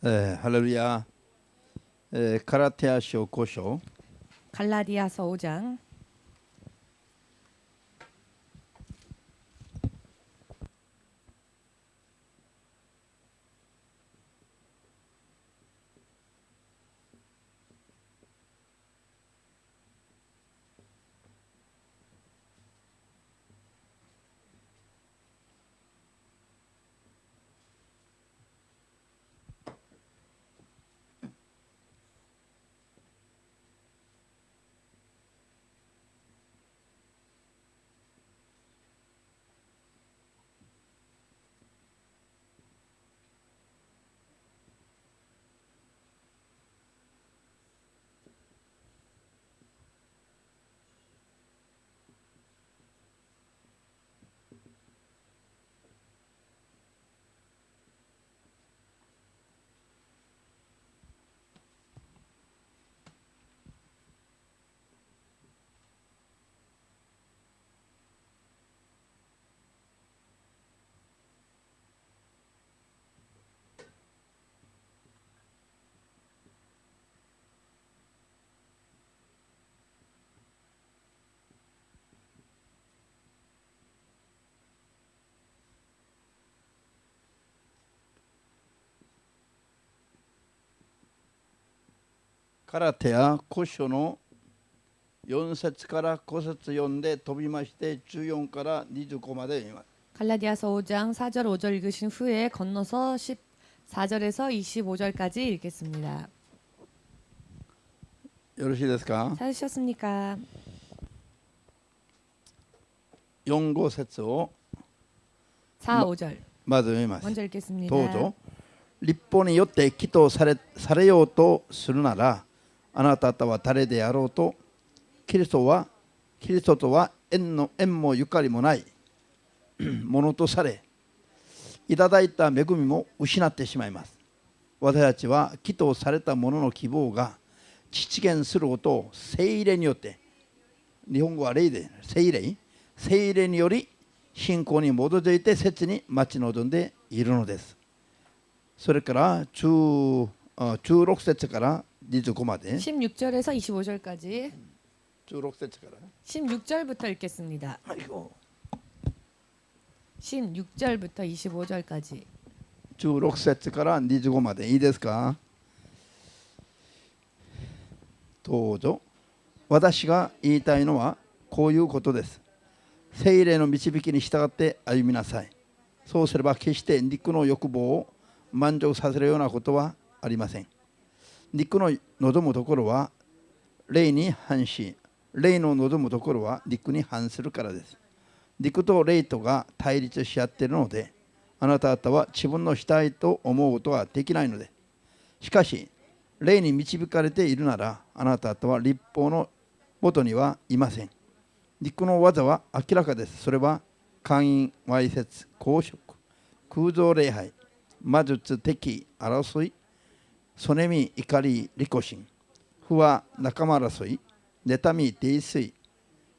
할렐루야. 가라테아서 5章 갈라디아서 5장カラテア5章の4節から5節読んで飛びまして14から25まで読みます。 갈라디아서 5장 4절 5절 읽으신 후에 건너서 14절에서 25절까지 읽겠습니다. よろしいですか？ 찾으셨습니까? 4、5節を 4, 5절 まず読みます。 먼저 읽겠습니다. どうぞ。立法によって祈祷されようとするなら、あなた方は誰であろうと、キリストとは縁もゆかりもないものとされ、いただいた恵みも失ってしまいます。私たちは祈祷された者の希望が実現することを聖霊によって、日本語は霊で聖霊により信仰に基づいて切に待ち望んでいるのです。それから16節から25まで 16절에서 25절까지 16節から 16절부터 읽겠습니다. 16절부터 25절까지 16節から25までいいですか？どうぞ。私が言いたいのはこういうことです。聖霊の導きに従って歩みなさい。そうすれば決して肉の欲望を満足させるようなことはありません。肉の望むところは霊に反し、霊の望むところは肉に反するからです。肉と霊とが対立し合っているので、あなた方は自分のしたいと思うことはできないので。しかし、霊に導かれているなら、あなた方は律法のもとにはいません。肉の技は明らかです。それは、姦淫、わいせつ、公職、空蔵礼拝、魔術、敵、争い、そねみ、怒り、利己心、不和、仲間争い、妬み、泥酔、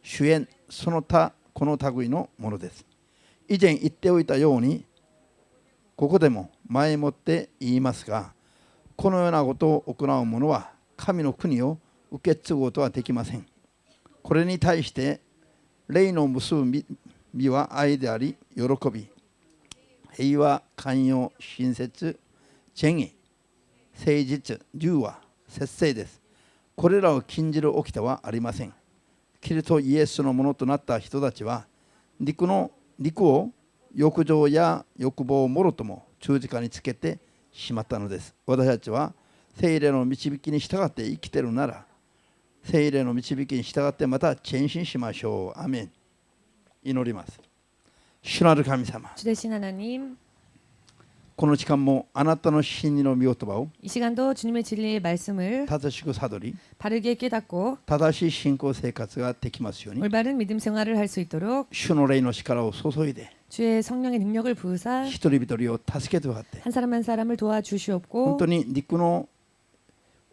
主演、その他、この類のものです。以前言っておいたように、ここでも前もって言いますが、このようなことを行う者は、神の国を受け継ぐことはできません。これに対して、霊の結ぶ実は愛であり、喜び、平和、寛容、親切、正義、誠実、柔和、節制です。これらを禁じる掟はありません。キリストイエスのものとなった人たちは、肉を欲情や欲望をもろとも十字架につけてしまったのです。私たちは聖霊の導きに従って生きているなら、聖霊の導きに従ってまた前進しましょう。アメン。祈ります。主なる神様、 주 되신 하나님, この時間もあなたの真理の御言葉を 이 시간도 주님의 진리의 말씀을 正しく悟り、 바르게 깨닫고 正しい信仰生活ができますように、 올바른 믿음 생활을 할 수 있도록 主の霊の力を注いで 주의 성령의 능력을 부으사 一人一人を助けてくださって、 한 사람 한 사람을 本 도와주시옵고 当に肉の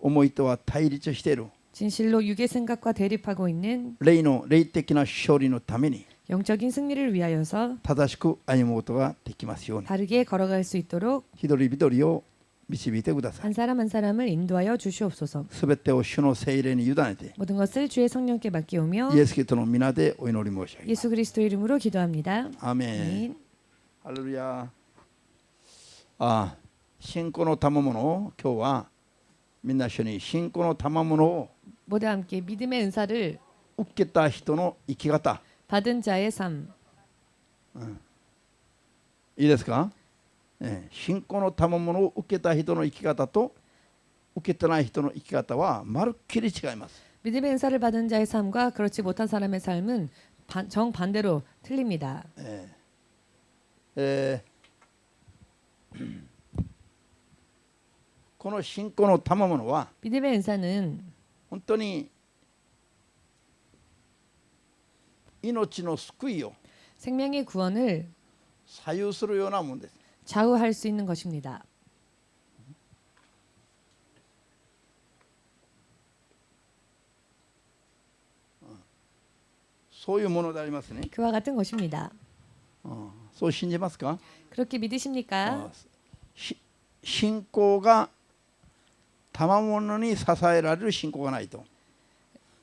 思いとは対立している 진실로 육의 생각과 대립하고 있는 霊的な勝利のために 영적인 승리를 위하여서 正しく歩むことができますように、 바르게 걸어갈 수 있도록 一人一人を導いてください。 한 사람 한 사람을 인도하여 주시옵소서. すべてを主の聖霊に委ねて 모든 것을 주의 성령께 맡기오며 イエス・キリストの皆でお祈り申し上げます。 예수 그리스도 이름으로 기도합니다. アーメン。 아멘. ハレルヤ。あ、信仰の賜物を今日はみんな一緒に信仰の賜物を 모두 함께 믿음의 은사를 受けた人の生き方、 받은 자의 삶. いいですか？信仰の賜物を受けた人の生き方と受けてない人の生き方はまるっきり違います。 믿음의 은사를 받은 자의 삶과 그렇지 못한 사람의 삶은 정반대로 틀립니다. この信仰の賜物は 믿음의 은사는 本当に命の救いを 생명의 구원을 左右するようなものです。 좌우할 수 있는 것입니다. そういうものでありますね。 그와 같은 것입니다. そう信じますか？ 그렇게 믿으십니까? 信仰が賜物に支えられる信仰がないと、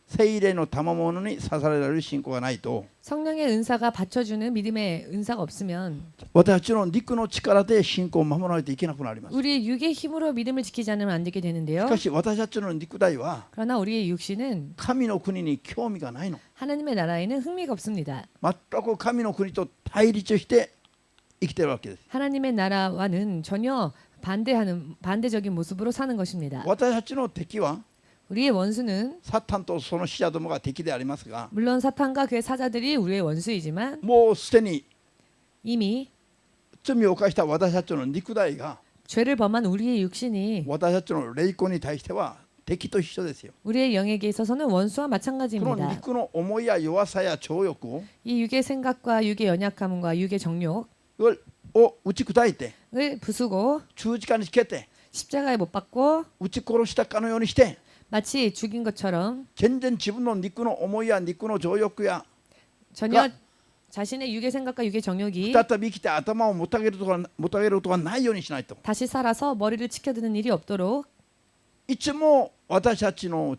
聖霊の賜物に支えられる信仰がないと、 성령의 은사가 받쳐주는 믿음의 은사가 없으면 私たちの肉の力で信仰を守らないといけなくなります。 우리의 육의 힘으로 믿음을 지키지 않으면 안 되게 し 되는데요. かし私たちの肉体は 그러나 우리의 육신은 神の国に興味がないの。 하나님의 나라에는 흥미가 없습니다. 全く神の国と対立して生きているわけです。 하나님의 나라와는 전혀 반대적인 모습으로 사는 것입니다. 私たちの敵は 우리의 원수는 サタンとその使者どもが敵でありますが、 물론 사탄과 그의 사자들이 우리의 원수이지만 もうすでに 이미 罪を犯した私たちの肉体が 죄를 범한 우리의 육신이 私たちの霊魂に対しては敵と一緒ですよ。 우리의 영에게 있어서는 원수와 この 마찬가지입니다. 肉の思いや弱さや情欲を 이 육의 생각과 육의 연약함과 육의 정욕을 打ち砕いて 부수고 十字架につけて 십자가에 못 박고 撃ち殺したかのようにして 마치 죽인 것처럼 全然自分の肉の思いや肉の情欲や 전혀 자신의 육의 생각과 육의 정욕이 再び生きて頭をもたげることがないようにしないと、 다시 살아서 머리를 치켜드는 일이 없도록 いつも私たちの、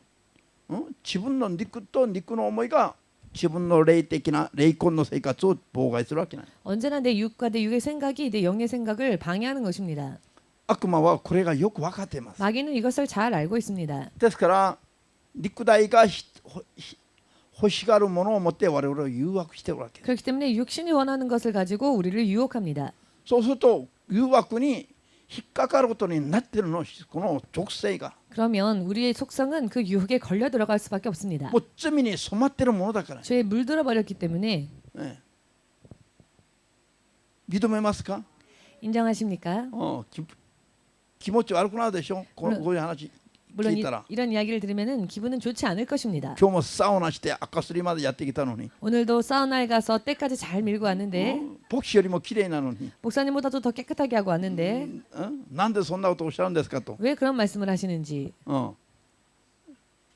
自分の肉と肉の思いが自分の霊的な霊魂の生活を妨害するわけない。 언제나 내 육과 내 육의 생각이 내 영의 생각을 방해하는 것입니다. 悪魔はこれがよく分かっています。 마귀는 이것을 잘 알고 있습니다. ですから肉体が欲しがるものを持って我々を誘惑しているわけです。 그렇기 때문에 육신이 원하는 것을 가지고 우리를 유혹합니다. そうすると誘惑に引っかかることになっているの、この属性が 그러면 우리의 속성은 그 유혹에 걸려 들어갈 수밖에 없습니다. もう罪に染まっているものだから、 죄에 물들어 버렸기 때문에 認めますか？ 인정하십니까? 気持ち悪くなるでしょ、こういう話 물론 聞いたら。 이런 이야기를 들으면 기분은 좋지 않을 것입니다. 今日もサウナして赤すりまでやってきたのに、 오늘도 사우나에 가서 때까지 잘 밀고 왔는데 牧師よりも綺麗なのに、 목사님보다도 더 깨끗하게 하고 왔는데 なんでそんなことをおっしゃるんですかと、 왜 그런 말씀을 하시는지.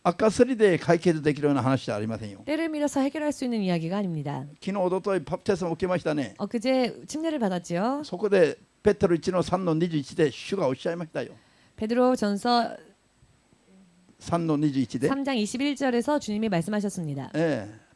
赤すりで解決できるような話じゃありませんよ。 때를 밀어서 해결할 수 있는 이야기가 아닙니다. 昨日おとといパプテスマを受けましたね。 엊그제 침례를 받았지요. そこでペテロ1の3の21で主がおっしゃいましたよ。 베드로전서 3の21で、 3장 21절에서 주님이 말씀하셨습니다.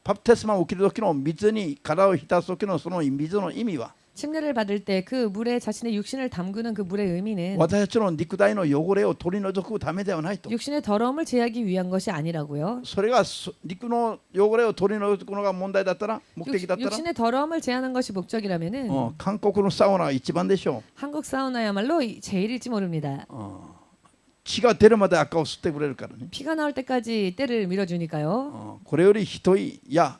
パプテスマを受ける時の水に体を浸す時のその水の意味は、 침례를 받을 때 그 물에 자신의 육신을 담그는 그 물의 의미는 私たちの肉体の汚れを取り除くためではないと。 육신의 더러움을 제하기 위한 것이 아니라고요. それが肉の汚れを取り除くのが問題だったら、目的だったら、 육신의 더러움을 제하는 것이 목적이라면은 韓国のサウナが一番でしょ 한국 사우나야말로 제일일지 모릅니다. う。血が出るまで赤を吸ってくれるからね。 피가 나올 때까지 때를 밀어주니까요. これより人や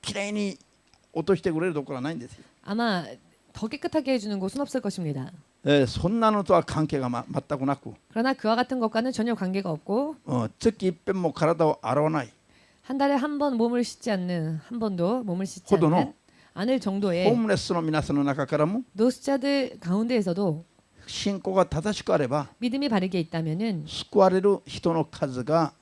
きれいに落としてくれるところはないんですよ。 아마 더 깨끗하게 해주는 곳은 없을 것입니다. そんなのとは関係が全くなく、 그러나 그와 같은 것과는 전혀 관계가 없고 月一遍も体を洗わない、 한 달에 한 번 몸을 씻지 않는 한 번도 몸을 씻지 호도노. 않는 않을 ホー 정도의 ムレスの皆さんの中からも 노숙자들 가운데에서도 信仰が正しくあれば 믿음이 바르게 있다면은 救われる人の数が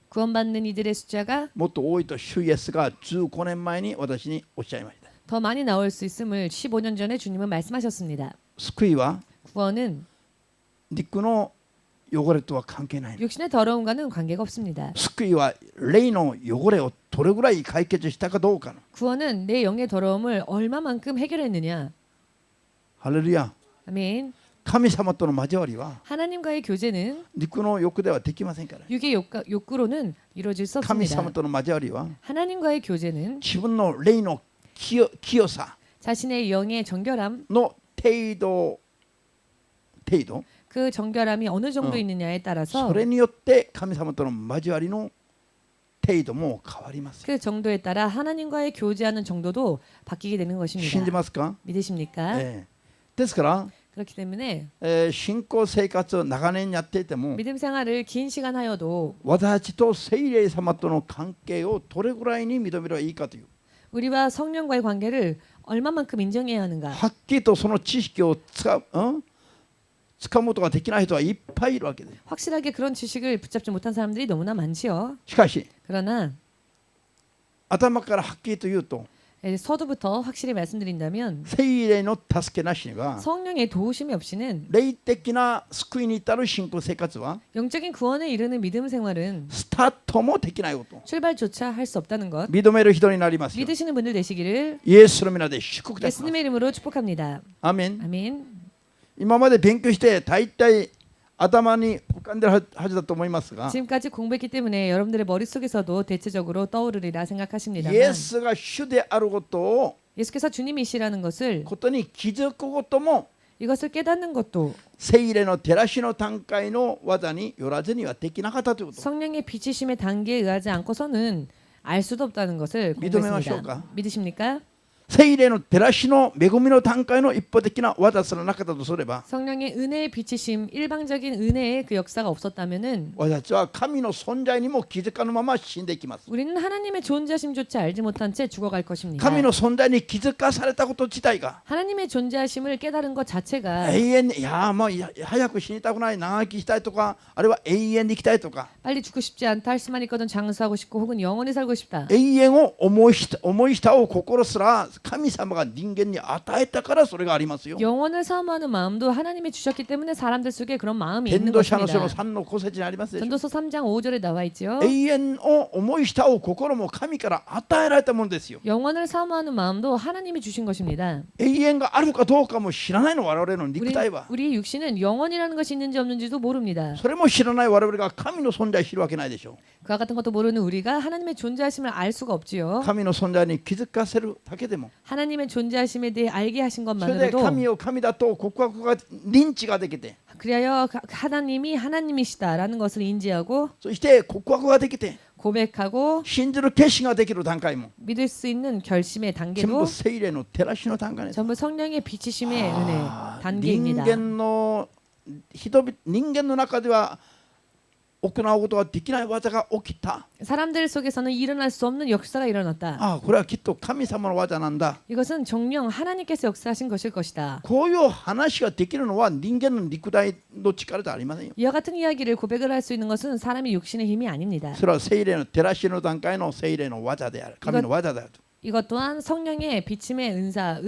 구원받는 이들의 숫자가 もっと多いと主イエスが15年前に私におっしゃいました。 더 많이 나올 수 있음을 15년 전에 주님은 말씀하셨습니다. 救いは 구원은 肉の汚れとは関係ない。 육신의 더러움과는 관계가 없습니다. 救いは霊の汚れをどれぐらい解決したかどうかの。 구원은 내 영의 더러움을 얼마만큼 해결했느냐. ハレルヤ。 아멘. 神様との交わりは 하나님과의 교제는 肉の欲ではできませんから。 육의 욕구로는 이루어질 수 神 없습니다. 様との交わりは 하나님과의 교제는 自分の霊の清さ 자신의 영의 정결함, の程度、 그 정결함이 어느 정도 있느냐에 따라서 それによって神様との交わりの程度も変わりますよ。 그 정도에 따라 하나님과의 교제하는 정도도 바뀌게 되는 信じ 것입니다. ますか？ 믿으십니까? ですから、 그렇기 때문에 信仰生活を長年やっていても 믿음 생활을 긴 시간 하여도 私たちと聖霊様との関係をどれぐらいに認めればいいかという 우리와 성령과의 관계를 얼마만큼 인정해야 하는가. はっきりとその知識をつかむことができない人はいっぱいいるわけです。 확실하게 그런 지식을 붙잡지 못한 사람들이 너무나 많지요. しかし 그러나 頭からはっきりと言うと 서두부터 확실히 말씀드린다면 聖霊の助けなしには 성령의 도우심이 없이는 霊的な救いに至る信仰生活は 영적인 구원에 이르는 믿음 생활은 スタートもできないこと 출발조차 할 수 없다는 것. 認める人になりますよ。 믿으시는 분들 되시기를 イエスの皆で祝福いたします。 예수님의 이름으로 축복합니다. アーメン。 아멘. 今まで勉強して大体頭に浮かんでるはずだと思いますが 지금까지 공부했기 때문에 여러분들의 머릿속에서도 대체적으로 떠오르리라 생각하십니다만 イエスが主であることに 예수께서 주님이시라는 것을 気づくことも 이것을 깨닫는 것도 聖霊の照らしの段階の技によらずにはできなかったということ。 성령의 비치심의 단계에 의하지 않고서는 알 수도 없다는 것을 믿으십니까? 공부했습니다. 믿으십니까? 聖霊の照らしの恵みの段階の一方的な技すらなかったとすれば 성령의 은혜의 비치심, 일방적인 은혜의 그 역사가 없었다면은 私たちは神の存在にも気づかぬまま死んでいきます。 우리는 하나님의 존재하심조차 알지 못한 채 죽어갈 것입니다. 神の存在に気づかされたこと自体が 하나님의 존재하심을 깨달은 것 자체가 永遠にもう早く死にたくない長生きしたいとかあるいは永遠に生きたいとか 빨리 죽고 싶지 않다 할 수만 있거든 장수하고 싶고 혹은 영원히 살고 싶다. 永遠を思い慕う心すら神様が人間に与えたからそれがありますよ。 영원을 사모하는 마음도 하나님이 주셨기 때문에 사람들 속에 그런 마음이 있는 伝道者の書の 것입니다. 3の5節にありますでしょ。 전도서 3장 5절에 나와 있죠. 永遠を思い慕う心も神から与えられたものですよ。 영원을 사모하는 마음도 하나님이 주신 것입니다. 永遠があるかどうかも知らないの我々の肉体は。 우리 육신은 영원이라는 것이 있는지 없는지도 모릅니다. それも知らない我々が神の存在を知るわけないでしょ。 그와 같은 것도 모르는 우리가 하나님의 존재하심을 알 수가 없지요. 神の存在に気づかせるだけでも 하나님의 존재하심에 대해 알게 하신 それで 것만으로도 神を神だと告白が認知ができて 그리하여 하나님이 하나님이시다라는 것을 인지하고 そして告白ができて 고백하고 信じる決心ができる段階も 믿을 수 있는 결심의 全部 단계도 聖霊の照らしの段階です。 전부 성령의 비치심의 은혜 人 단계입니다. 間の人間の中では行うことができない技が起きた。 사람들 속에서는 일어날 수 없는 역사가 일어났다. これはきっと神様の技なんだ。 이것은 정령 하나님께서 역사하신 것일 것이다. こういう話ができるのは人間の肉体の力ではありませんよ。 이와 같은 이야기를 고백을 할 수 있는 것은 사람의 육신의 힘이 아닙니다. それは聖霊の照らしの段階の聖霊の技である。神の技である。 이것 또한 성령의 비침의 은사,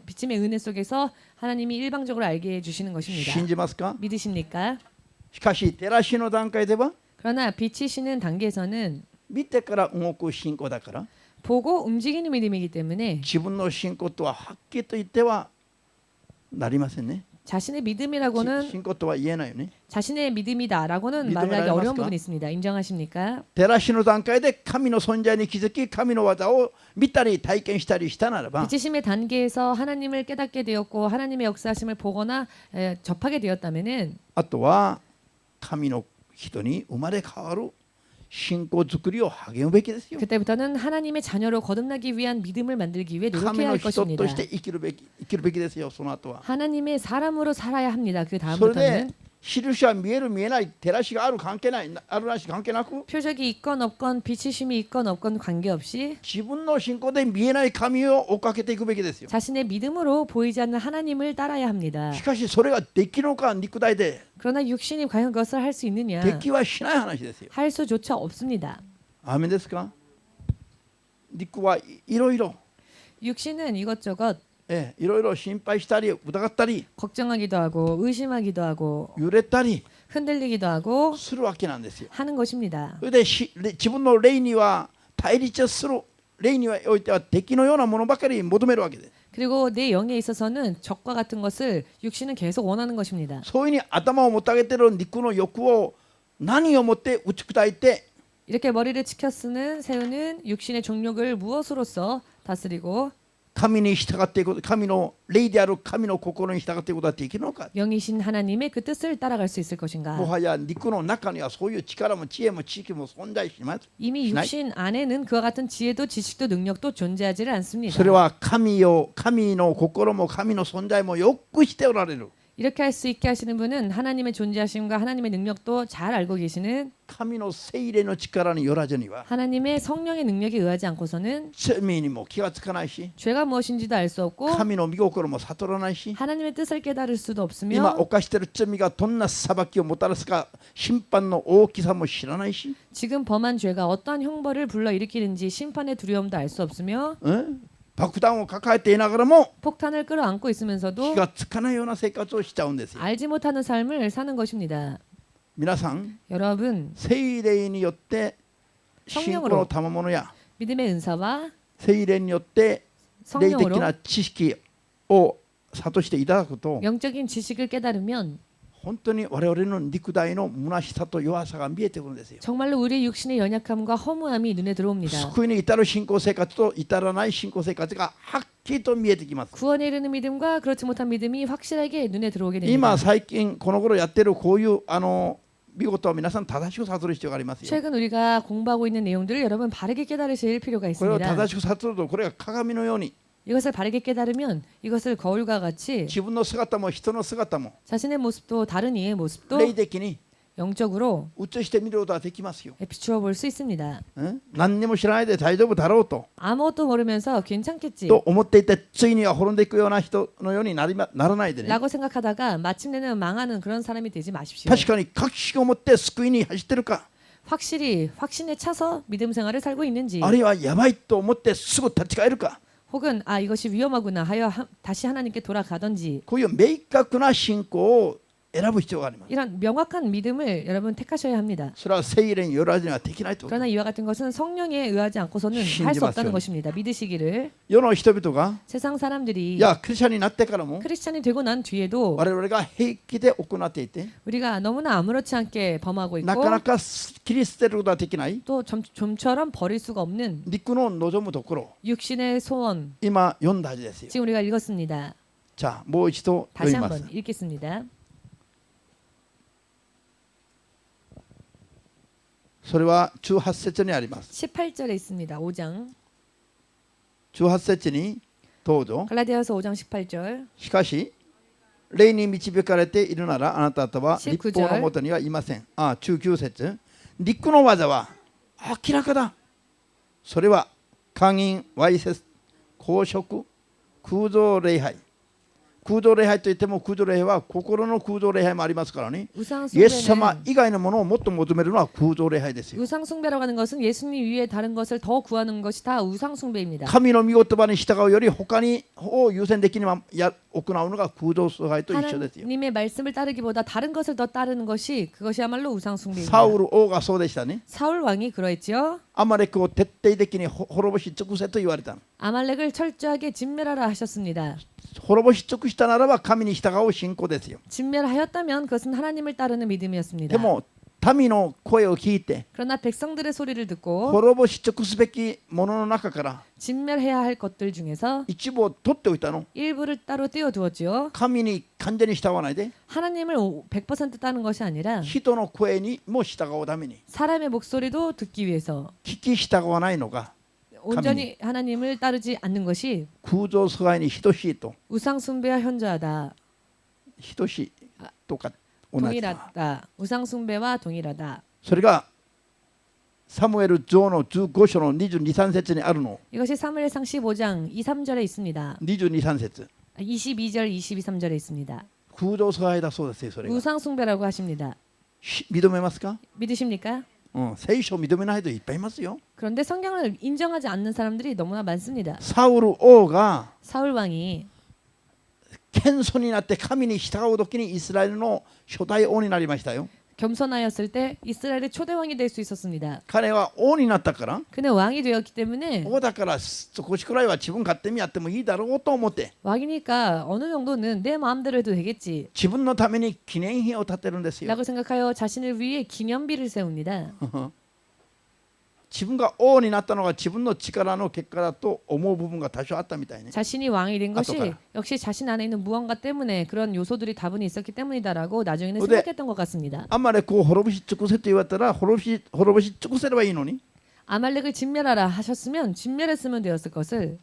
비침의 은혜 속에서 하나님이 일방적으로 알게 해주시는 것입니다. 信じますか？ 믿으십니까? しかし照らしの段階では 그러나 비치시는 단계에서는 見てから動く信仰だから 보고 움직이는 믿음이기 때문에 自分の信仰とははっきりと言ってはなりませんね。 자신의 믿음이라고는 信仰とは言えないよね。 자신의 믿음이다라고는 믿음을 말하기 알아맞을까? 어려운 부분이 있습니다. 인정하십니까? 照らしの段階で神の存在に気づき神の技を見たり体験したりしたならば 비치심의 단계에서 하나님을 깨닫게 되었고 하나님의 역사하심을 보거나 접하게 되었다면은 あとは神の人に生まれ変わる信仰づくりを励むべきですよ。 그때부터는 하나님의 자녀로 거듭나기 위한 믿음을 만들기 위해 神 노력해야 の 할 人 것입니다. として生きるべきですよ。その後は 하나님의 사람으로 살아야 합니다. 그 それ 다음부터는 で印は見える見えない照らしがある関係ないあるなし関係なく 표적이 있건 없건 비치심이 있건 없건 관계없이 自分の信仰で見えない神を追っかけていくべきですよ。 자신의 믿음으로 보이지 않는 하나님을 따라야 합니다. しかしそれができるのか肉体で 그러나 육신이 과연 그것을 할 수 있느냐? できはしない話ですよ。 할 수조차 없습니다. アーメンですか？肉はいろいろ 육신은 이것저것 いろいろ心配したり疑ったり 걱정하기도 하고 의심하기도 하고 揺れたり 흔들리기도 하고 するわけなんですよ。 하는 것입니다. それで自分の霊には対立する霊においては敵のようなものばかり求めるわけです。 그리고 내 영에 있어서는 적과 같은 것을 육신은 계속 원하는 것입니다. そういうふうに頭をもたげてる肉の欲を何をもって打ち砕いて 이렇게 머리를 치켜 쓰는 세우는 육신의 종욕을 무엇으로써 다스리고 神に従っていくこと、神の霊である神の心に従っていくことができるのか。 영이신 하나님의 그 뜻을 따라갈 수 있을 も 것인가? はや肉の中にはそういう力も知恵も知識も存在します。 이미 육신 안에는 그와 같은 지혜도 지식도 능력도 존재하지를 않습니다. それは神の心も神の存在もよくしておられる。 이렇게 할 수 있게 하시는 분은 하나님의 존재하심과 하나님의 능력도 잘 알고 계시는 神の聖霊の力によらずには 하나님의 성령의 능력에 의하지 않고서는 罪にも気がつかないし 죄가 무엇인지도 알 수 없고 神の御心も悟らないし 하나님의 뜻을 깨달을 수도 今 없으며 犯している罪がどんな裁きをもたらすか審判の大きさも知らないし 지금 범한 죄가 어떠한 형벌을 불러일으키는지 심판의 두려움도 알 수 없으며 爆弾を抱えていながらも 폭탄을 끌어안고 気 있으면서도 がつかないような生活をしちゃうんですよ。 알지 못하는 삶을 사는 것입니다. 皆さん 여러분 聖霊によって信仰の賜物や 믿음의 은사와 聖霊によって霊的 성령으로 な知識を諭していただくと 영적인 지식을 깨달으면 本当に我々の肉体の虚しさと弱さが見えてくるんですよ。 정말로 우리의 육신의 연약함과 허무함이 눈에 들어옵니다. 救いに至る信仰生活と至らない信仰生活がはっきりと見えてきます。 구원에 이르는 믿음과 그렇지 못한 믿음이 확실하게 눈에 들어오게 今 됩니다. 最近この頃やってるこういう見事は皆さん正しく悟る必要がありますよ。 최근 우리가 공부하고 있는 내용들을 여러분 바르게 깨달으실 필요가 これを 있습니다. 正しく悟るとこれが鏡のように 이것을 바르게 깨달으면 이것을 거울과 같이 自分の姿も人の姿も 자신의 모습도 다른 이의 모습도 霊的に 영적으로 映してみることができますよ。 비추어 볼 수 있습니다. 何にも知らないで大丈夫だろうと 아무것도 모르면서 괜찮겠지 と思っていてついには滅んでいくような人のようにならないでね。 라고 생각하다가 마침내는 망하는 그런 사람이 되지 마십시오. 確かに確信を持って救いに走ってるか 확실히 확신에 차서 믿음 생활을 살고 있는지 あるいはやばいと思ってすぐ立ち返るか 혹은 아 이것이 위험하구나 하여 다시 하나님께 돌아가든지 こういう明確な信仰を選ぶ必要があります。 이런 명확한 믿음을 여러분 택하셔야 합니다. それは聖霊によらずにはできないと。 그러나 이와 같은 것은 성령에 의하지 않고서는 할 수 없다는 것입니다. 믿으시기를 世の人々が 세상 사람들이 いやクリスチャンになってからも 크리스찬이 되고 난 뒤에도 我々が平気で行っていて 우리가 너무나 아무렇지 않게 범하고 な 있고 かなか切り捨てることができない 또 좀처럼 버릴 수가 없는 肉の望むところ 육신의 소원 今読んだはずですよ。 지금 우리가 읽었습니다. じゃあもう一度読 다시 みます。 한번 읽겠습니다. それは18節にあります。 18절에 있습니다. 5장 18節にどうぞ。 갈라디아서 5장 18절 しかし霊に導かれているならあなた方は立法のもとにはいません。19節肉の技は明らかだ。それは姦淫、わいせつ、公職、空洞礼拝。空洞礼拝といっても空洞礼拝は心の空洞礼拝もありますからね。イエス様 우상숭배는 以外のものをもっと求めるのは空洞礼拝ですよ。 우상숭배라고 하는 것은 예수님 위에 다른 것을 더 구하는 것이 다 우상숭배입니다. 神の御言葉に従うより他にを優先的に行うのが空洞崇拝と一緒ですよ。 하나님의 말씀을 따르기보다 다른 것을 더 따르는 것이 그것이야말로 우상숭배입니다. サウル王がそうでしたね。 사울 왕이 그러했지요. アマレクを徹底的に滅ぼし尽くせと言われた。 아말렉을 철저하게 진멸하라 하셨습니다. 滅ぼし尽くしたならば神に従う信仰ですよ。 진멸하였다면 그것은 하나님을 따르는 믿음이었습니다. でも民の声を聞いて 그러나 백성들의 소리를 듣고 滅ぼし尽くすべきものの中から 진멸해야 할 것들 중에서 一部を取っておいたの。 일부를 따로 띄워두었지요. 神に完全に従わないで 하나님을 100% 따르는 것이 아니라 人の声にも従うために 사람의 목소리도 듣기 위해서 聞き従わないのが 온전히 하나님을 따르지 않는 것이 空洞崇拝に等しいと 우상숭배와 현저하다. 等しいとか同じだ。 동일하다. 우상숭배와 동일하다. それがサムエル上の15章の22、3節にあるの。 이것이 사무엘상 15장 2, 3절에 있습니다. 22、3節 22절, 22, 3절에 있습니다. 空洞崇拝だそうですよ。それが 우상숭배라고 하십니다. 認めますか？ 믿으십니까? 聖書を認めない人いっぱいいますよ。 그런데 성경을 인정하지 않는 사람들이 너무나 많습니다. サウル王が 사울 왕이 謙遜になって神に従う時にイスラエルの初代王になりましたよ。 겸손하였을 때 이스라엘의 초대 왕이 될 수 있었습니다. 彼は王になったから 그는 왕이 되었기 때문에 王だから少しくらいは自分勝手にやってもいいだろうと思って 왕이니까 어느 정도는 내 마음대로 해도 되겠지 自分のために記念碑を建てるんですよ。 라고 생각하여 자신을 위해 기념비를 세웁니다. 自分が王になったのが自分の力の結果だと思う部分が多少あったみたいね。 자신이 왕이 된 것이 아토가라. 역시 자신 안에 있는 무언가 때문에 그런 요소들이 다분히 있었기 때문이다라고 나중에는 근데 생각했던 것 같습니다. あんまりこう滅ぼし尽くせと言われたら滅ぼし尽くせればいいのに 아말렉을 진멸하라 하셨으면 진멸했으면 되었을 것을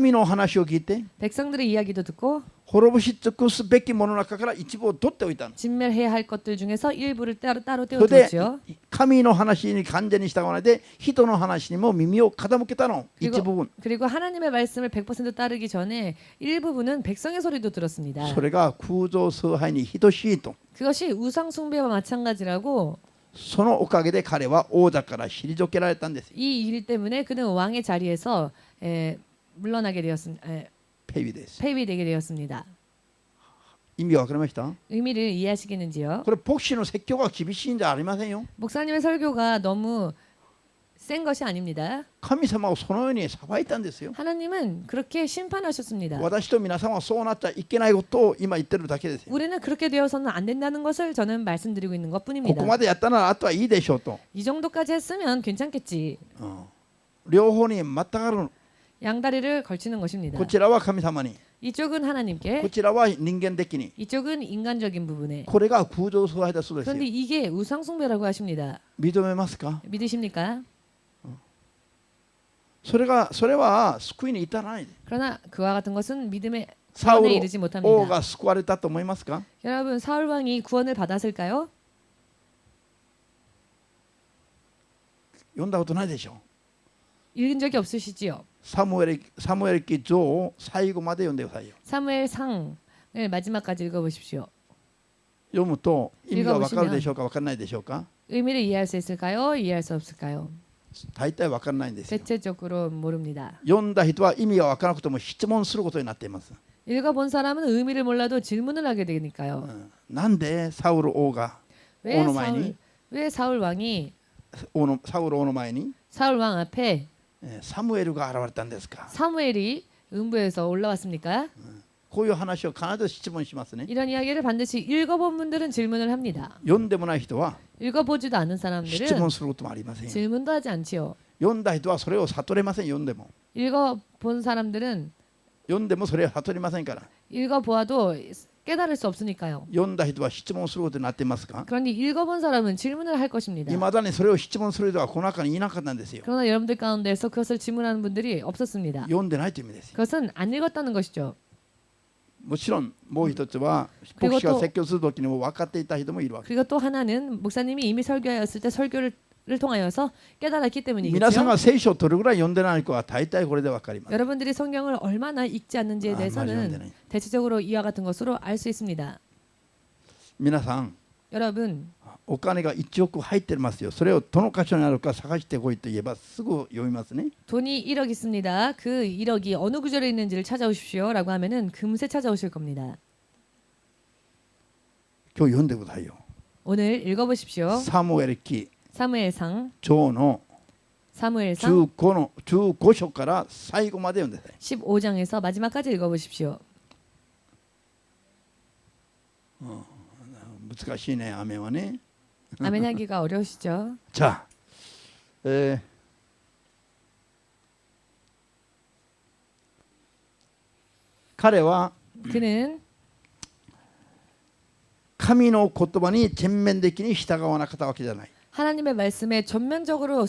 民の話を聞いて 백성들의 이야기도 듣고 滅ぼし尽くすべきものの中から一部を取っておいたの。 진멸해야 할 것들 중에서 일부를 따로 それで 떼어두었죠. 神の話に完全に従わないで人の話にも耳を傾けたの。一部分 그리고 하나님의 말씀을 100% 따르기 전에 일부분은 백성의 소리도 들었습니다. それが空蔵崇拝に等しいと。 그것이 우상 숭배와 마찬가지라고 そのおかげで彼は王座から退けられたんですよ。 이 일 때문에 그는 왕의 자리에서 물러나게 되었습니다. ペビです。 폐위되게 되었습니다. 意味がわかりました？ 의미를 이해하시겠는지요? これ牧師の説教が厳しいんじゃありませんよ。 목사님의 설교가 너무 센 것이 아닙니다. 神様をそのように裁いたんですよ。 하나님은 그렇게 심판하셨습니다. 私と皆さんはそうなっちゃいけないことを今言ってるだけですよ。 우리는 그렇게 되어서는 안 된다는 것을 저는 말씀드리고 있는 こ 것뿐입니다. こまでやったならあとはいいでしょうと。 이 정도까지 했으면 괜찮겠지. 両方に全くある。 양다리를 걸치는 것입니다. こちらは神様に、 이쪽은 こ 하나님께, ちらは人間的に。 이쪽은 인간적인 부분에. これが空蔵崇拝だそうですよ。 그런데 이게 우상숭배라고 하십니다. 認めますか？ 믿으십니까? それは救いに至らない。 그러나 그와 같은 것은 믿음의 サウ 구원에 ル 이르지 王 못합니다. が救われたと思いますか？ 여러분 사울 왕이 구원을 받았을까요? 読んだことないでしょ。 읽은 적이 없으시지요? サムエル記上を最後まで読んでくださいよ。 사무엘상을 마지막까지 읽어보십시오. 読むと意味がわかるでしょうかわからないでしょうか？ 의미를 이해할 수 있을까요? 이해할 수 없을까요? 大体わからないんですよ。 대체적으로 모릅니다. 読んだ人は意味がわからなくても質問することになっています。 읽어본 사람은 의미를 몰라도 질문을 하게 되니까요. なんでサウル王が王の前に 왜 사울 왕이 サウル王の前に 사울 왕 앞에 サムエルが現れたんですか？ 사무엘이 음부에서 올라왔습니까? こういう話を必ず質問しますね。 이런 이야기를 반드시 읽어본 분들은 질문을 합니다. 読んでもない人は 읽어보지도 않은 質 사람들은 問することもありませんよ。 질문도 하지 않지요. 読んだ人はそれを悟れません。読んでも 읽어본 사람들은 読んでもそれは悟りませんから。 읽어보아도 깨달을 수 없으니까요. 読んだ人は質問することになっていますか？ 그러니 읽어본 사람은 질문을 할 것입니다. いまだにそれを質問する人はこの中にいなかったんですよ。 그러나 여러분들 가운데서 그것을 질문하는 분들이 없었습니다. 読んでないという意味ですよ。 그것은 안 읽었다는 것이죠. もちろんもう一つは그리고 牧師が 또 説教する時にも分かっていた人もいるわけ。 그리고 또 하나는 목사님이 이미 설교하였을 때 설교를 통하여서 깨달았기 皆さん 때문이겠죠. が聖書をどれぐらい読んでないかは大体これで分かります。 여러분들이 성경을 얼마나 읽지 않는지에 아, 말이 안 되네. 대해서는 대체적으로 이와 같은 것으로 알 수 있습니다. 皆さん 여러분 お金が1億入ってますよ。それをどの箇所にあるか探してこいと言えばすぐ読みますね。 돈이 1억 있습니다. 그 1억이 어느 구절에 있는지를 찾아오십시오라고 하면은 금세 찾아오실 겁니다. 今日読んでくださいよ。 오늘 읽어보십시오. サムエル記 사무엘상 上の 사무엘상 15章から最後まで読んでください。 15장에서 마지막까지 읽어보십시오. 難しいね、雨はね。 아멘하기가 어려우시죠? じゃあ、彼は 그는 神の言葉に全面的に従わなかったわけじゃない。 하나님의 말씀에 전면적으로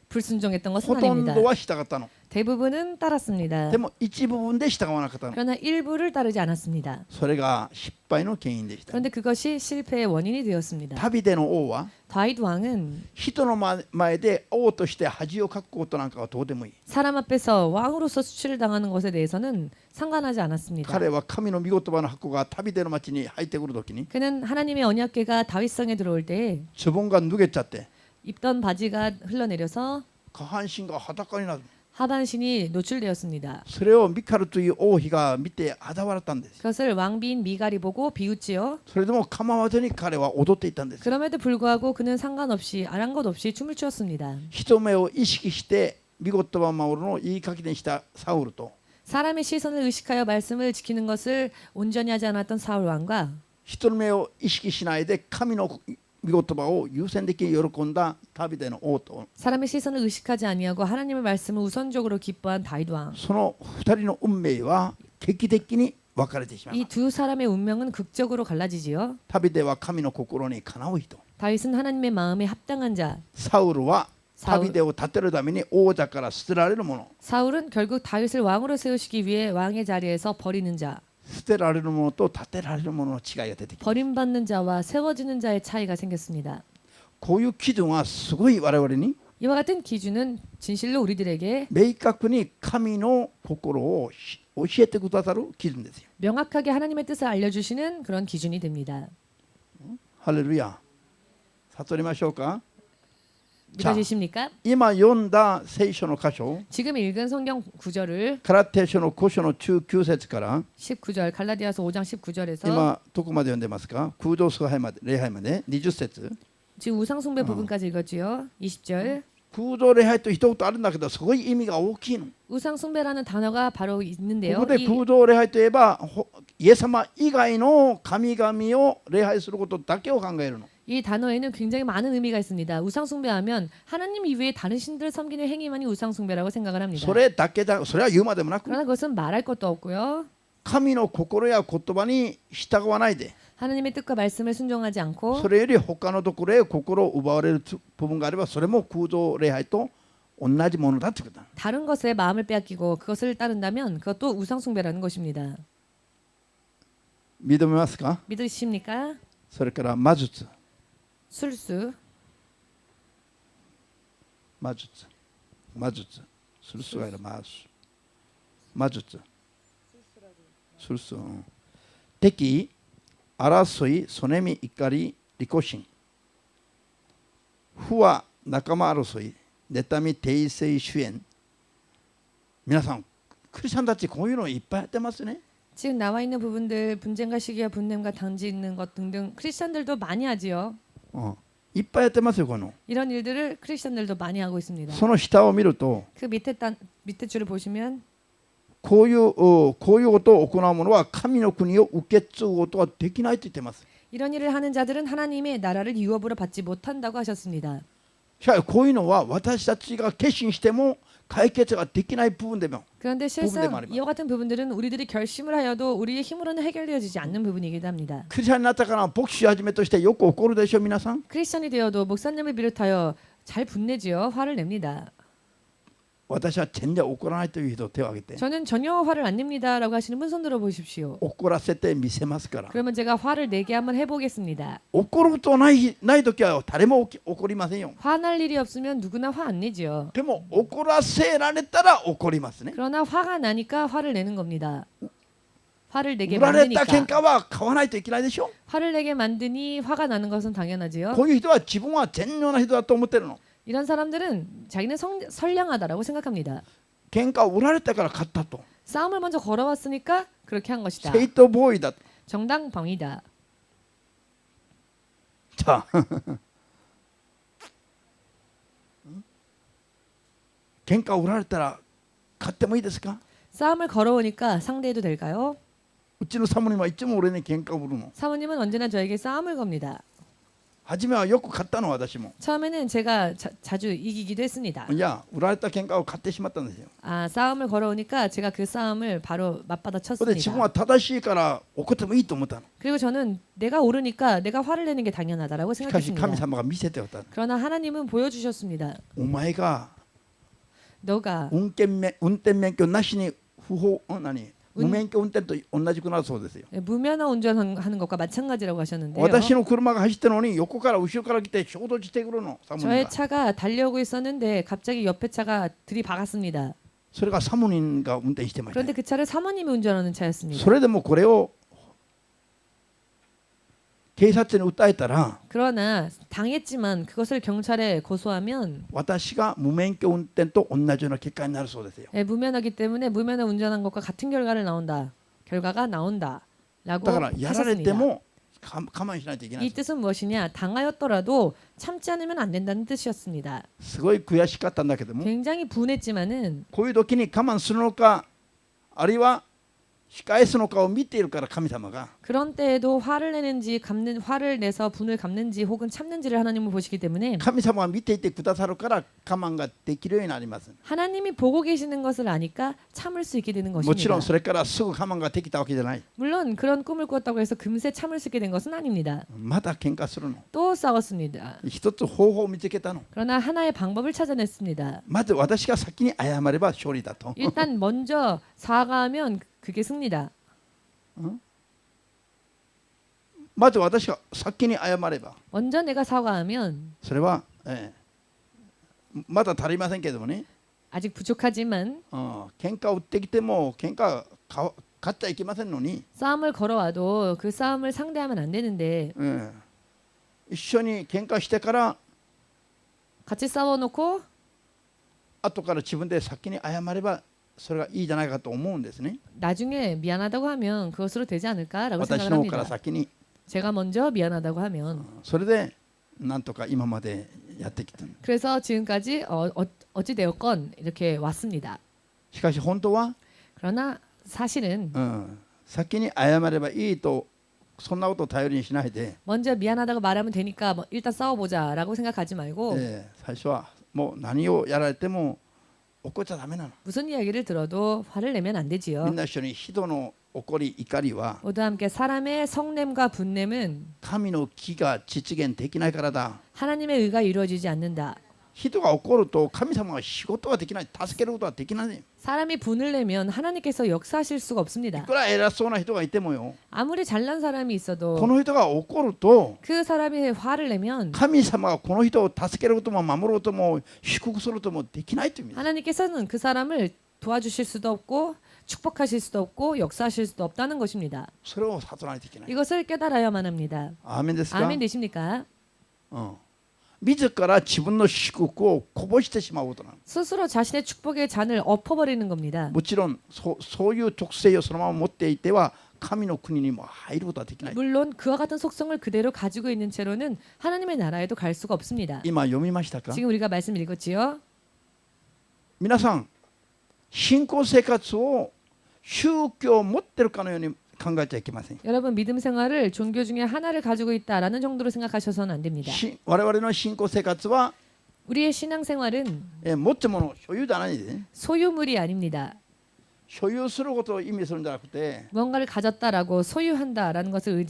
불순종했던 것은 ほとん 아닙니다. どは従ったの。 대부분은 따랐습니다. でも一部分で従わなかったの。 그러나 일부를 따르지 않았습니다. それが失敗の原因でした。 그런데 그것이 실패의 원인이 되었습니다. 旅での王は 다윗 왕은 人の前で王として恥をかくことなんかはどうでもいい。 사람 앞에서 왕으로서 수치를 당하는 것에 대해서는 상관하지 않았습니다. 彼は神の御言葉の箱が旅での町に入ってくるときに 그는 하나님의 언약궤가 다윗성에 들어올 때에 ズボンが脱げちゃって 입던 바지가 흘러내려서 下半身が裸になる。 하반신이 노출되었습니다. それをミカルという王妃が見て嘲笑ったんです。 그것을 왕비인 미갈이 보고 비웃지요. それでも構わずに彼は踊っていたんです。 그럼에도 불구하고 그는 상관없이 아랑곳 없이 춤을 추었습니다. 人目を意識して見事は守るのを言いかけにしたサウルと 사람의 시선을 의식하여 말씀을 지키는 것을 온전히 하지 않았던 사울 왕과 人の目を意識しないで神の御言葉を優先的に喜んだダビデの王と 사람의 시선을 의식하지 아니하고 하나님의 말씀을 우선적으로 기뻐한 다윗 왕. その2人の運命は劇的に分かれてしまい 이 ます。 두 사람의 운명은 극적으로 갈라지지요. ダビデは神の心にかなう人、 다윗은 하나님의 마음에 합당한 자. サウルは サウルダビデを立てるために王者から捨てられるもの、 사울은 결국 다윗을 왕으로 세우시기 위해 왕의 자리에서 버리는 자. 捨てられるものと立てられるものの違いが出てきます。 버림받는 자와 세워지는 자의 차이가 생겼습니다. こういう基準はすごい我々に 이와 같은 기준은 진실로 우리들에게 明確に神の心を教えてくださる基準ですよ。 명확하게 하나님의 뜻을 알려주시는 그런 기준이 됩니다. ハレルヤ。悟りましょうか。 믿어지십니까? 今読んだ聖書の箇所、 지금 읽은 성경 구절을 ガラテヤ書の5章の19節から 19절 갈라디아서 5장 19절에서 今どこまで読んでますか。空洞崇拝まで礼拝まで20節。 지금 우상 숭배 부분까지 읽었지요. 20절 空洞礼拝と一言あるんだけどすごい意味が大きいの。 우상 숭배라는 단어가 바로 있는데요. ここで 이 空洞礼拝といえばイエス様以外の神々を礼拝することだけを考えるの。 이 단어에는 굉장히 많은 의미가 있습니다. 우상 숭배하면 하나님 이외에 다른 신들을 섬기는 행위만이 우상 숭배라고 생각을 합니다. それだけだ、それは言うまでもなく 그러나 그것은 말할 것도 없고요. 神の心や言葉に従わないで 하나님의 뜻과 말씀에 순종하지 않고 それより他のところへ心を奪われる部分があればそれも空洞礼拝と同じものだということだ。 다른 것에 마음을 빼앗기고 그것을 따른다면 그것도 우상 숭배라는 것입니다. 認めますか。 믿으십니까? それから魔術、 술수 魔術、魔術、するすがいら魔術、魔術、するす、敵、争い、そねみ、怒り、利己心、不は仲間争い、妬み、帝政主演。皆さん、クリスチャンたちこういうのいっぱいやってますね。 지금 나와 있는 부분들 분쟁과 시기와 분냄과 당지 있는 것 등등 크리스천들도 많이 하지요. いっぱいやってますよこの。 이런 일들을 크리스천들도 많이 하고 있습니다. その下を見ると 그 밑에 줄을 보시면 こういうことを行う者は神の国を受け継ぐことはできないと言っています。 이런 일을 하는 자들은 하나님의 나라를 유업으로 받지 못한다고 하셨습니다. しかしこういうのは私たちが決心しても解決ができない部分でも 그런데 실상 말입니다. 이와 같은 부분들은 우리들이 결심을 하여도 우리의 힘으로는 해결되어지지 않는 부분이기도 합니다. クリスチャンになったから牧師をはじめとしてよく起こるでしょう皆さん。 크리스천이 되어도 목사님을 비롯하여 잘 분내지요. 화를 냅니다. 私は全然怒らないという人を手を挙げて 저는 전혀 화를 안 냅니다라고 하시는 분 손 들어 보십시오. 怒らせてみせますから。 그러면 제가 화를 내게 한번 해보겠습니다. 怒ることない時は誰も怒りませんよ。 화날 일이 없으면 누구나 화 안 내지요. でも怒らせられたら怒りますね。 그러나 화가 나니까 화를 내는 겁니다. 화를 내게 売られた 만드니까 喧嘩は買わないといけないでしょ。 화를 내게 만드니 화가 나는 것은 당연하지요. こういう人は自分は善良な人だと思ってるの。 이런 사람들은 자기는 선량하다라고 생각합니다. 喧嘩を売られたから勝ったと。 싸움을 먼저 걸어왔으니까 그렇게 한 것이다. 正当防衛だと。 정당방위다. さあ喧嘩を売られたら勝ってもいいですか。 싸움을 걸어오니까 상대해도 될까요? うちのサモニはいつも俺に喧嘩を売るの。 사모님은 언제나 저에게 싸움을 겁니다. 初めはよく勝ったの私も。 처음에는 제가 자주 이기기도 했습니다. いや売られた喧嘩を勝ってしまったんですよ。 싸움을 걸어오니까 제가 그 싸움을 바로 맞받아 それで自分 쳤습니다. は正しいから怒ってもいいと思ったの。 그리고 저는 내가 옳으니까 내가 화를 내는 게 당연하다라고 しかし神 생각했습니다. 様が見せておったの。 그러나 하나님은 보여주셨습니다. お前が 너가 運転免許なしに無免許運転と同じくなるそうですよ。 무면허 운전하는 것과 마찬가지라고 하셨는데요. 私の車が走ってるのに横から後ろから来て衝突してくるの。サモニ 저의 が。 차가 달려오고 있었는데 갑자기 옆에 차가 들이박았습니다. それがサモニが運転してました。 그런데 그 차를 사모님이 운전하는 차였습니다. それでもこれを警察に訴えたら 그러나 당했지만 그것을 경찰에 고소하면 私が無免許運転と同じような結果になるそうですよ。 무면허기 때문에 무면허 운전한 것과 같은 결과가 나온다라고 だからやられて 하셨습니다. も我慢しないといけない 이 뜻은 무엇이냐? 당하였더라도 참지 않으면 안 된다는 뜻이었습니다. すごい悔しかったんだけども 굉장히 분했지만은 こういう時に我慢するのかあるいは控えすのかを見ているから神様が 그런 때에도 화를 내는지 화를 내서 분을 갚는지 혹은 참는지를 하나님은 보시기 때문에 神様が見ていてくださるから我慢ができるようになります。 하나님이 보고 계시는 것을 아니까 참을 수 있게 되는 もちろ 것입니다. んそれからすぐ我慢ができたわけじゃない。 물론 그런 꿈을 꾸었다고 해서 금세 참을 수 있게 된 것은 아닙니다. また喧嘩するの。 또 싸웠습니다. 一つ方法を見つけたの。 그러나 하나의 방법을 찾아냈습니다. まず私が先に謝れば勝利だと。 일단 먼저 사과하면 그게 승리다. まず私が先に謝れば 먼저 내가 사과하면 それは、まだ足りませんけどもね、 아직 부족하지만 喧嘩を打ってきても喧嘩勝っちゃいけませんのに、 싸움을 걸어와도 그 싸움을 상대하면 안 되는데 一緒に喧嘩してから 같이 싸워놓고 後から自分で先に謝ればそれがいいじゃないかと思うんですね。 나중에 미안하다고 하면 그것으로 되지 않을까라고 私 생각을 の方から 합니다. 先に 제가 먼저 미안하다고 하면 それでなんとか今までやってきた。 그래서 지금까지 어찌 되었건 이렇게 왔습니다. しかし本当は、 그러나 사실은 先に謝ればいいとそんなことを頼りにしないで、 먼저 미안하다고 말하면 되니까 뭐 일단 싸워보자라고 생각하지 말고 最初はもう何をやられても怒っちゃダメなの。 무슨 이야기를 들어도 화를 내면 안 み 되지요. んな一緒に人の怒り怒りは 모두 함께 사람의 성냄과 분냄은 神の義が実現できないからだ。 하나님의 의가 이루어지지 않는다. 人が怒ると神様が仕事ができない、助けることはできない。 사람이 분을 내면 하나님께서 역사하실 수가 い 없습니다. くら偉そうな人がいてもよ、 아무리 잘난 사람이 こ 있어도 の人が怒ると 그 사람이 화를 내면 神様がこの人を助けることも守ることも祝福することもできないという意味です。 하나님께서는 그 사람을 도와주실 수도 없고 축복하실 수도 없고 역사하실 수도 없다는 것입니다. それを悟らないといけない。 이것을 깨달아야만 합니다. アーメンですか。 아멘 되십니까? 自ら自分の祝福をこぼしてしまうことなの。 스스로 자신의 축복의 잔을 엎어버리는 겁니다. もちろんそういう特性をそのまま持っていては神の国にも入ることはできない。 물론 그와 같은 속성을 그대로 가지고 있는 채로는 하나님의 나라에도 갈 수가 없습니다. 今読みましたか。 지금 우리가 말씀 읽었지요? 皆さん信仰生活を宗教を持ってるかのように考えちゃいけません。 여러분 믿음 생활을 종교 중에 하나를 가지고 있다라는 정도로 생각하셔서는 안 됩니다. 我々の信仰生活は 우리의 신앙 생활은 持ってもの所有じゃないで、 소유물이 아닙니다. 所有することを意味するんじゃなくて、 뭔가를 가졌다라고 소유한다라는 것을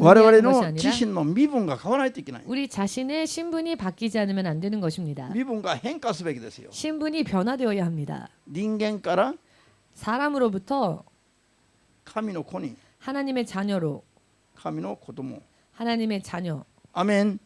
我々 의미하는 の 것이 自 아니라 身の身分が変わらないといけない。 우리 자신의 신분이 바뀌지 않으면 안 되는 것입니다. 身分が変化すべきですよ。 신분이 변화되어야 합니다. 人間から 사람으로부터 神の子に、 하나님의 자녀로 神の子供。 하나님의 자녀. アメン。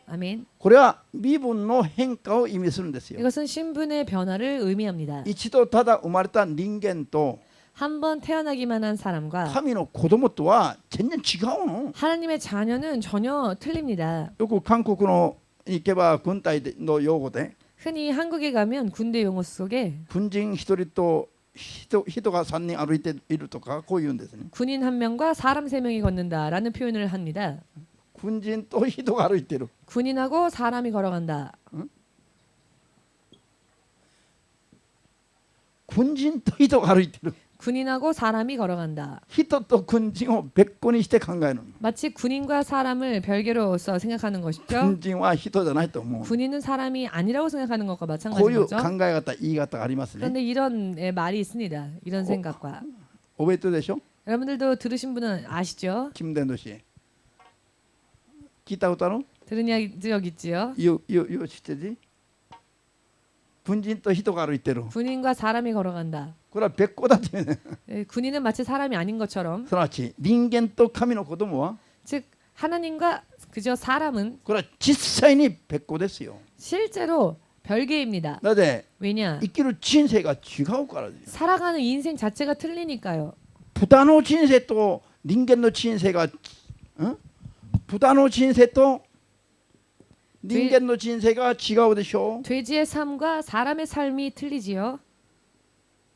아멘. これは身分の変化を意味するんですよ。 이것은 신분의 변화를 의미합니다. 一度ただ生まれた人間と 한 번 태어나기만 한 사람과 神の子供とは全然違うの。 하나님의 자녀는 전혀 틀립니다. よく韓国の行けば軍隊の用語で 흔히 한국에 가면 군대 용어 속에 軍人一人と人が3人歩いているとかこう言うんですね。 군인 한 명과 사람 세 명이 걷는다라는 표현을 합니다. 軍人と人が歩いている。 군인하고 사람이 걸어간다. 軍人と人が歩いている。 군인하고 사람이 걸어간다. 人と軍人を別個にして考えるの。 마치 군인과 사람을 별개로서 생각하는 것이죠. 軍人は人じゃないと思う。 군인은 사람이 아니라고 생각하는 것과 こう 마찬가지인 いう 거죠. 考え方言い方がありますね。 그런데 이런 말이 있습니다. 이런 생각과 覚えてるでしょ。 여러분들도 들으신 분은 아시죠? 金伝道師聞いたことある？ 들은 적 있지요? よ知ってる？軍人と人が歩いてる。 군인과 사람이 걸어간다. これは別個だって言うね。 군인은 마치 사람이 아닌 것처럼 すなわち人間と神の子供は 즉 하나님과 그저 사람은 これは実際に別個ですよ。 실제로 별개입니다. なぜ 왜냐? 生きる人生が違うからですよ。 살아가는 인생 자체가 틀리니까요. 豚の人生と人間の人生が、豚ブタの人生と人間の人生が違うでしょう。 돼지의 삶과 사람의 삶이 틀리지요.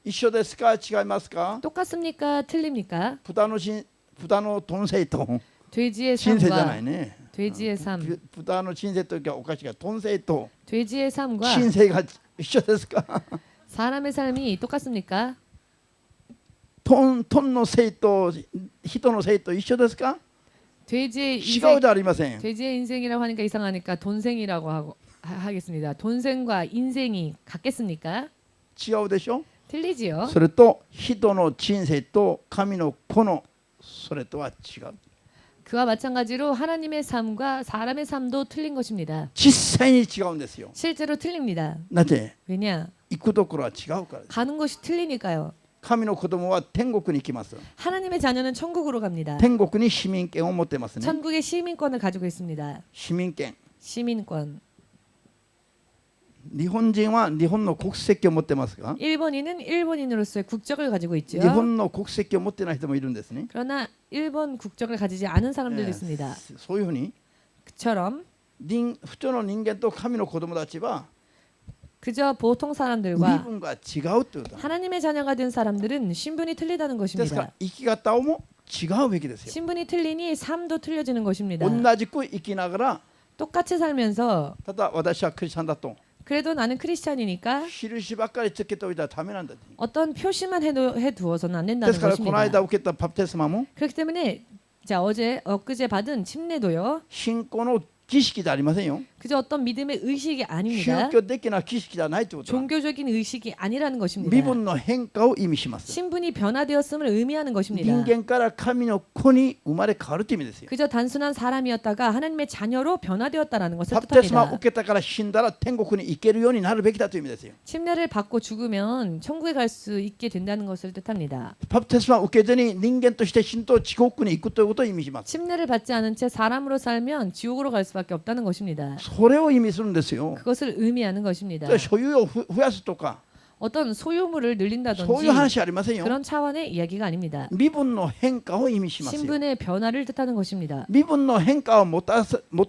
一緒ですか違いますか。 똑같습니까? 틀립니까? ブタの豚生と 돼지의 人生じゃな 삶과 いね。 돼지의 삶, ブタの人生というかおかしいが豚生と 돼지의 삶과 人生が一緒ですか。 사람의 삶이 똑같습니까? 豚の生と人の生と一緒ですか。 돼지의 違 인생, うじゃありません。 돼지의 인생이라고 하니까 이상하니까 돈생이라고 하겠습니다. 돈생과 인생이 같겠습니까? 違うでしょ。 틀리지요. それと人の人生と神の子のそれとは違う。 그와 마찬가지로 하나님의 삶과 사람의 삶도 틀린 것입니다. 実際に違うんですよ。 실제로 틀립니다. なぜ 왜냐? 行くところは違うからです。 가는 곳이 틀리니까요. 神の子供は天国に行きます。 하나님의 자녀는 천국으로 갑니다. 天国に市民権を持ってますね。 천국의 시민권을 가지고 있습니다. 市民権。 시민권. 日本人は日本の国籍を持ってますが、 일본인은 일본인으로서의 국적을 가지고 있죠. 日本の国籍を持ってない人もいるんですね。 그러나 일본 국적을 가지지 않은 사람들도 있습니다. そういうふうに 그처럼 普通の人間と神の子供たちは 그저 보통 身 사람들과 分が違うということ。 하나님의 자녀가 된 사람들은 신분이 틀리다는 ですから 것입니다. 生き方も違うべきですよ。 신분이 틀리니 삶도 틀려지는 것입니다. 同じく生きながら、 똑같이 살면서 ただ私はクリスチャンだと 그래도 나는 크리스찬이니까 印ばっかりつけておいたらダメなんだ。 어떤 표시만 해두어서는 안 で 된다는 すからこの 것입니다. 間受けたバプテスマも 그렇기 때문에 자 엊그제 받은 침례도요. 信仰の儀式じゃありませんよ。 그저 어떤 믿음의 의식이 아닙니다. 宗教的な儀式じゃないということだ。 종교적인 의식이 아니라는 것입니다. 身分の変化を意味します。 신분이 변화되었음을 의미하는 것입니다. 人間から神の子に生まれ変わるという意味ですよ。 그저 단순한 사람이었다가 하나님의 자녀로 변화되었다라는 것을 バプテスマを 뜻합니다. 受けたから死んだら天国に行けるようになるべきだという意味ですよ。 침례를 받고 죽으면 천국에 갈 수 있게 된다는 것을 뜻합니다. バプテスマを受けずに人間として死ぬと地獄に行くということを意味します。 침례를 받지 않은 채 사람으로 살면 지옥으로 갈 수밖에 없다는 것입니다. それを意味するんですよ。 그것을 의미하는 것입니다. 所有を増やすとか 어떤 소유물을 そういう 늘린다든지 話ありませんよ。 그런 차원의 이야기가 아닙니다. 身分の変化を意味しますよ。 신분의 변화를 뜻하는 것입니다. 身分の変化をもた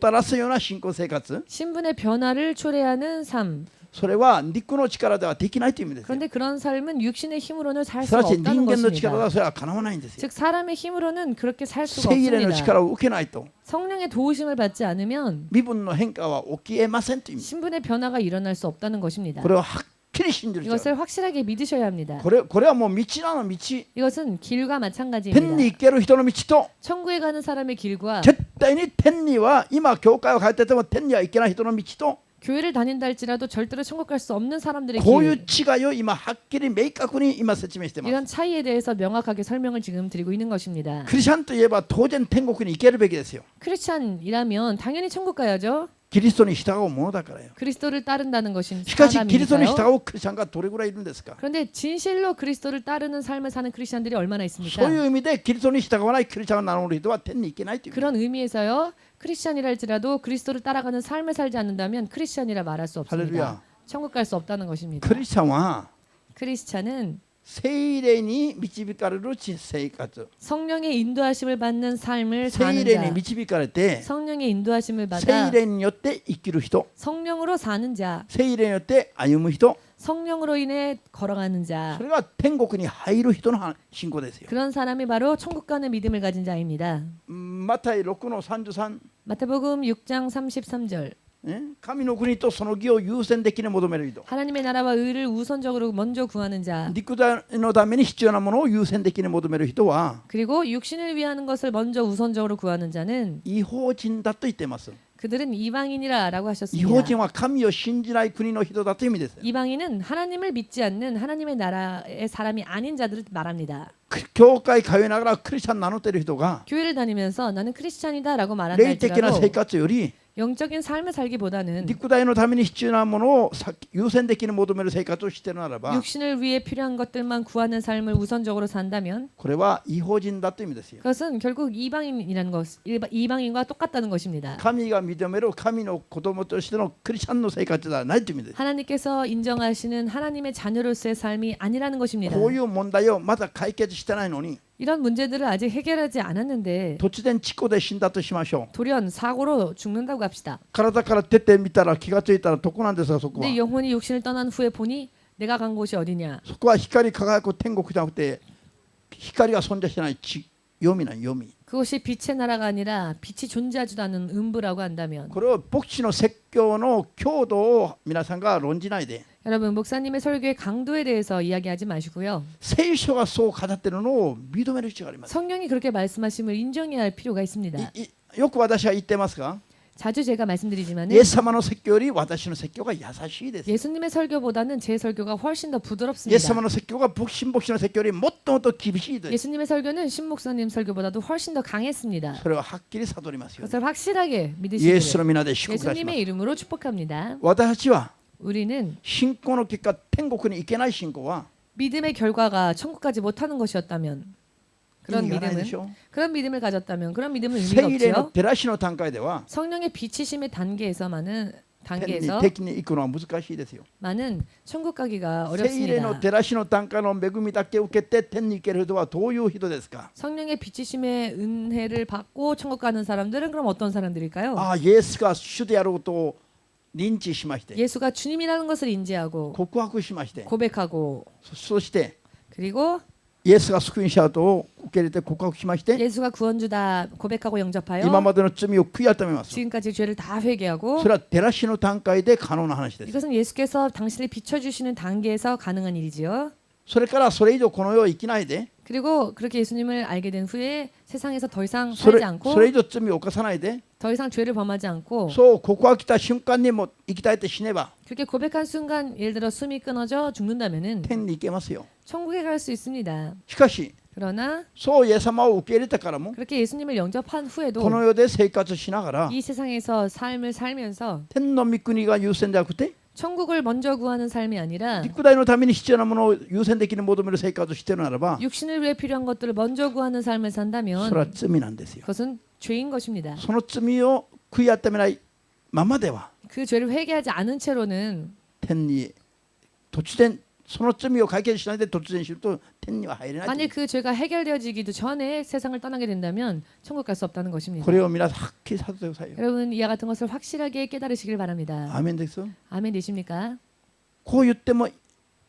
らすような信仰生活、 신분의 변화를 초래하는 삶. それは肉の力ではできないという意味ですよ。 그런데 그런 삶은 육신의 힘으로는 살 すな 수가 わち人 없다는 間の力で 것입니다. はそれはかなわないんですよ。 즉 사람의 힘으로는 그렇게 살 수가 聖霊の 없습니다. 力を受けないと 성령의 도우심을 받지 않으면 身分の変化は起きえませんという意味。 신분의 변화가 일어날 수 없다는 것입니다. これをはっきり信じる必要がある。 이것을 확실하게 믿으셔야 합니다. これはもう道なの道。 이것은 길과 天に 마찬가지입니다. 行ける人の道と 천국에 가는 사람의 길과 絶対に天には今教会を変えてても天には行けない人の道と 교회를 다닌다 할지라도 절대로 천국 갈 수 없는 사람들의 こういう 길. 違いを今はっきり明確に今説明しています。 이런 차이에 대해서 명확하게 설명을 지금 드리고 있는 것입니다. クリスチャンといえば当然天国に行けるべきですよ。 크리스찬이라면 당연히 천국 가야죠. キリストに従うものだからよ。 그리스도를 따른다는 것인 しかしキリストに従 사람이니까요. うクリスチャンがどれぐらいいるんですか。 그런데 진실로 그리스도를 따르는 삶을 사는 크리스찬들이 얼마나 そう 있습니까? いう意味でキリストに従わないクリスチャンを名乗る人は天に行けないという。 그런 의미에서요. 크리스찬이라 할지라도 그리스도를 따라가는 삶을 살지 않는다면 크리스찬이라 말할 수 없습니다. 할렐루야. 천국 갈 수 없다는 것입니다. クリスチャンは 크리스찬은 聖霊に導かれる生活、 성령의 인도하심을 받는 삶을 聖 사는 霊に 자, 導かれて 성령의 인도하심을 聖 받아 霊によって生きる人、 성령으로 사는 자, 聖霊によって歩む人、 성령으로 인해 걸어가는 そ 자, れが天国に入る人の信仰ですよ。 그런 사람이 바로 천국 가는 믿음을 가진 자입니다. マタイ6の33、 마태복음 6장 33절. 神の国とその義を優先的に求める人、 하나님의 나라와 의를 우선적으로 먼저 구하는 자, 肉体のために必要なものを優先的に求める人は 그리고 육신을 위하는 것을 먼저 우선적으로 구하는 자는 異邦人だと言っています。 그들은 이방인이라고 異邦 하셨습니다. 人は神を信じない国の人だという意味です。 이방인은 하나님을 믿지 않는 하나님의 나라의 사람이 아닌 자들을 말합니다. 教会通いながらクリスチャン名乗っている人が 교회를 다니면서 나는 크리스찬이다라고 말한다 霊的な 할지라도 生活より 영적인 삶을 살기보다는 肉体のために必要なものを優先的に求める生活をしているならば 육신을 위해 필요한 것들만 구하는 삶을 우선적으로 산다면 これは異邦人だという意味ですよ。 그것은 결국 이방인이라는 것, 이방인과 똑같다는 것입니다. 神が認める神の子供としてのクリスチャンの生活ではないという意味です。 하나님께서 인정하시는 하나님의 자녀로서의 삶이 아니라는 것입니다. こういう問題をまだ解決してないのに 이런 문제들을 아직 해결하지 않았는데 突然事故で死んだとしましょう。 돌연 사고로 죽는다고 합시다. 体から出てみたら気がついたらどこなんですか、そこは。 근데 영혼이 육신을 떠난 후에 보니 내가 간 곳이 어디냐? そこは光り輝く天国じゃなくて、光が存在してない読みなん読み。 그곳이 빛의 나라가 아니라 빛이 존재하지도 않는 음부라고 한다면 これを牧師の説教の強度を皆さんが論じないで、 여러분 목사님의 설교의 강도에 대해서 이야기하지 마시고요. 聖書がそう語っているのを認める必要があります。 성령이 그렇게 말씀하심을 인정해야 할 필요가 있습니다. よく私は言ってますが、 자주 제가 말씀드리지만 イエス様の説教より私の説教が優しいです。 예수님의 설교보다는 제 설교가 훨씬 더 イエス 부드럽습니다. 様の説教が新牧師の説教よりもっともっと厳しいです。 예수님의 설교는 신 목사님 설교보다도 훨씬 더 강했습니다. それははっきり悟りますよ。 그것을 확실하게 イエス 믿으시기를 の皆で祝福いたしま 예수님의 す。 이름으로 축복합니다. 私たちは 우리는 信仰の結果、天国に行けない信仰は 믿음의 결과가 천국까지 못하는 것이었다면 意味がないでしょ。 그런 믿음을 가졌다면 그런 믿음은 의미가 聖霊の 없지요. 照らしの段階では 성령의 비치심의 단계에서 天に 단계에서 敵に行くのは難しいですよ。 많은 천국 가기가 聖霊の 어렵습니다. 照らしの段階の恵みだけ受けて天に行ける人はどういう人ですか。 성령의 비치심의 은혜를 받고 천국 가는 사람들은 그럼 어떤 사람들일까요? ああ、イエスが主であることを認知しまして、 예수가 주님이라는 것을 인지하고 告白しまして、 고백하고 そして 그리고 イエスが救い主だと受け入れて告白しまして、 예수가 구원주다 고백하고 영접하여 今までの罪を悔い改めます。 지금까지 죄를 다 회개하고 それは照らしの段階で可能な話です。 이것은 예수께서 당신을 비춰주시는 단계에서 가능한 일이지요. それからそれ以上この世を生きないで、 그리고 그렇게 예수님을 알게 된 후에 세상에서 더 이상 それ 살지 않고 それ以上罪を犯さないで、 더 이상 죄를 범하지 않고 そう告白した瞬間にも生きたいって死ねば 그렇게 고백한 순간 예를 들어 숨이 끊어져 죽는다면은 天に行けますよ。 천국에 갈 수 있습니다. しかし 그러나 そうイエス様を受け入れてからも 그렇게 예수님을 영접한 こ 후에도 の世で生活しながら 이 세상에서 삶을 살면서 天の御国が優先じゃなくて 천국을 먼저 구하는 삶이 아니라 陸大のために必要なものを優先的に求める生活をしているならば 육신을 위해 필요한 것들을 먼저 구하는 삶을 それは 산다면 罪なんですよ。 그것은 죄인 것입니다. その罪を悔い改めないままでは 그 죄를 회개하지 않은 채로는 天に突然その罪を解決しないで突然死ぬと天には入れない。 만일 그 죄가 해결되어지기도 전에 세상을 떠나게 된다면 천국 갈 수 없다는 것입니다. これを皆さんはっきりさせてくださいよ。 여러분 이와 같은 것을 확실하게 깨달으시길 바랍니다. アーメンです。 아멘 되십니까? こう言っても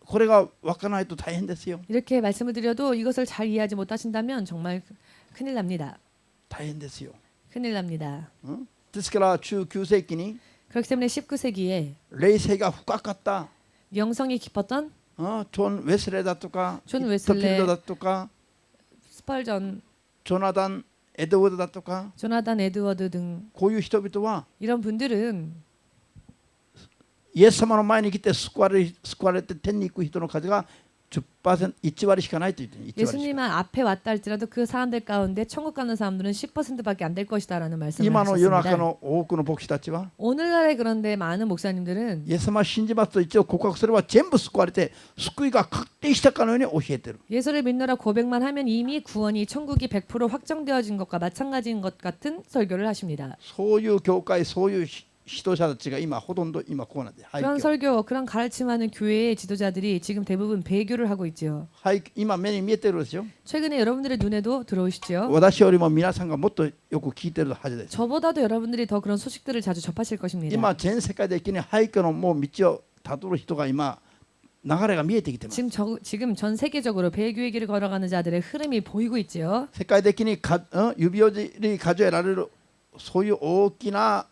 これが分からないと大変ですよ。 이렇게 말씀을 드려도 이것을 잘 이해하지 못하신다면 정말 큰일 납니다. 大変ですよ。 큰일 납니다. ですから中9世紀に 그렇기 때문에 19세기에 霊性が深かった 영성이 깊었던 ジョン・ウェスレーだとかジョンヒットフィールドだとか 스펄전, ジョナダン・エドウォードだとか 조나단 에드워드 등 こういう人々は 이런 분들은 イエス様の前に来て救われて天に行く人の数が 10%、1割しかないと言って1割しか。 예수님 앞에 왔다 할지라도 그 사람들 가운데 천국 가는 사람들은 10%밖에 안 될 것이다라는 말씀을 今の世の中 하셨습니다. の多くの牧師たちは 오늘날에 그런데 많은 목사님들은 イエス様を信じますと一応告白すれば全部救われて救いが確定したかのように教えている。 예수를 믿노라 고백만 하면 이미 구원이 천국이 100% 확정되어진 것과 마찬가지인 것 같은 설교를 하십니다. そういう教会、そういう指導者たちが今ほとんど今こうなんで、 그런 설교, 그런 가르침하는 교회의 지도자들이 지금 대부분 배교를 하고 있지요. 今目に見えてるでしょ。 최근에 여러분들의 눈에도 들어오시지요. 私よりも皆さんがもっとよく聞いてるはずです。 저보다도 여러분들이 더 그런 소식들을 자주 접하실 것입니다. 今全世界的に廃墟のもう道をたどる人が今流れが見えてきてます。 지금 전 세계적으로 배교의 길을 걸어가는 자들의 흐름이 보이고 있지요. 世界的に指折り数えられるそういう大きな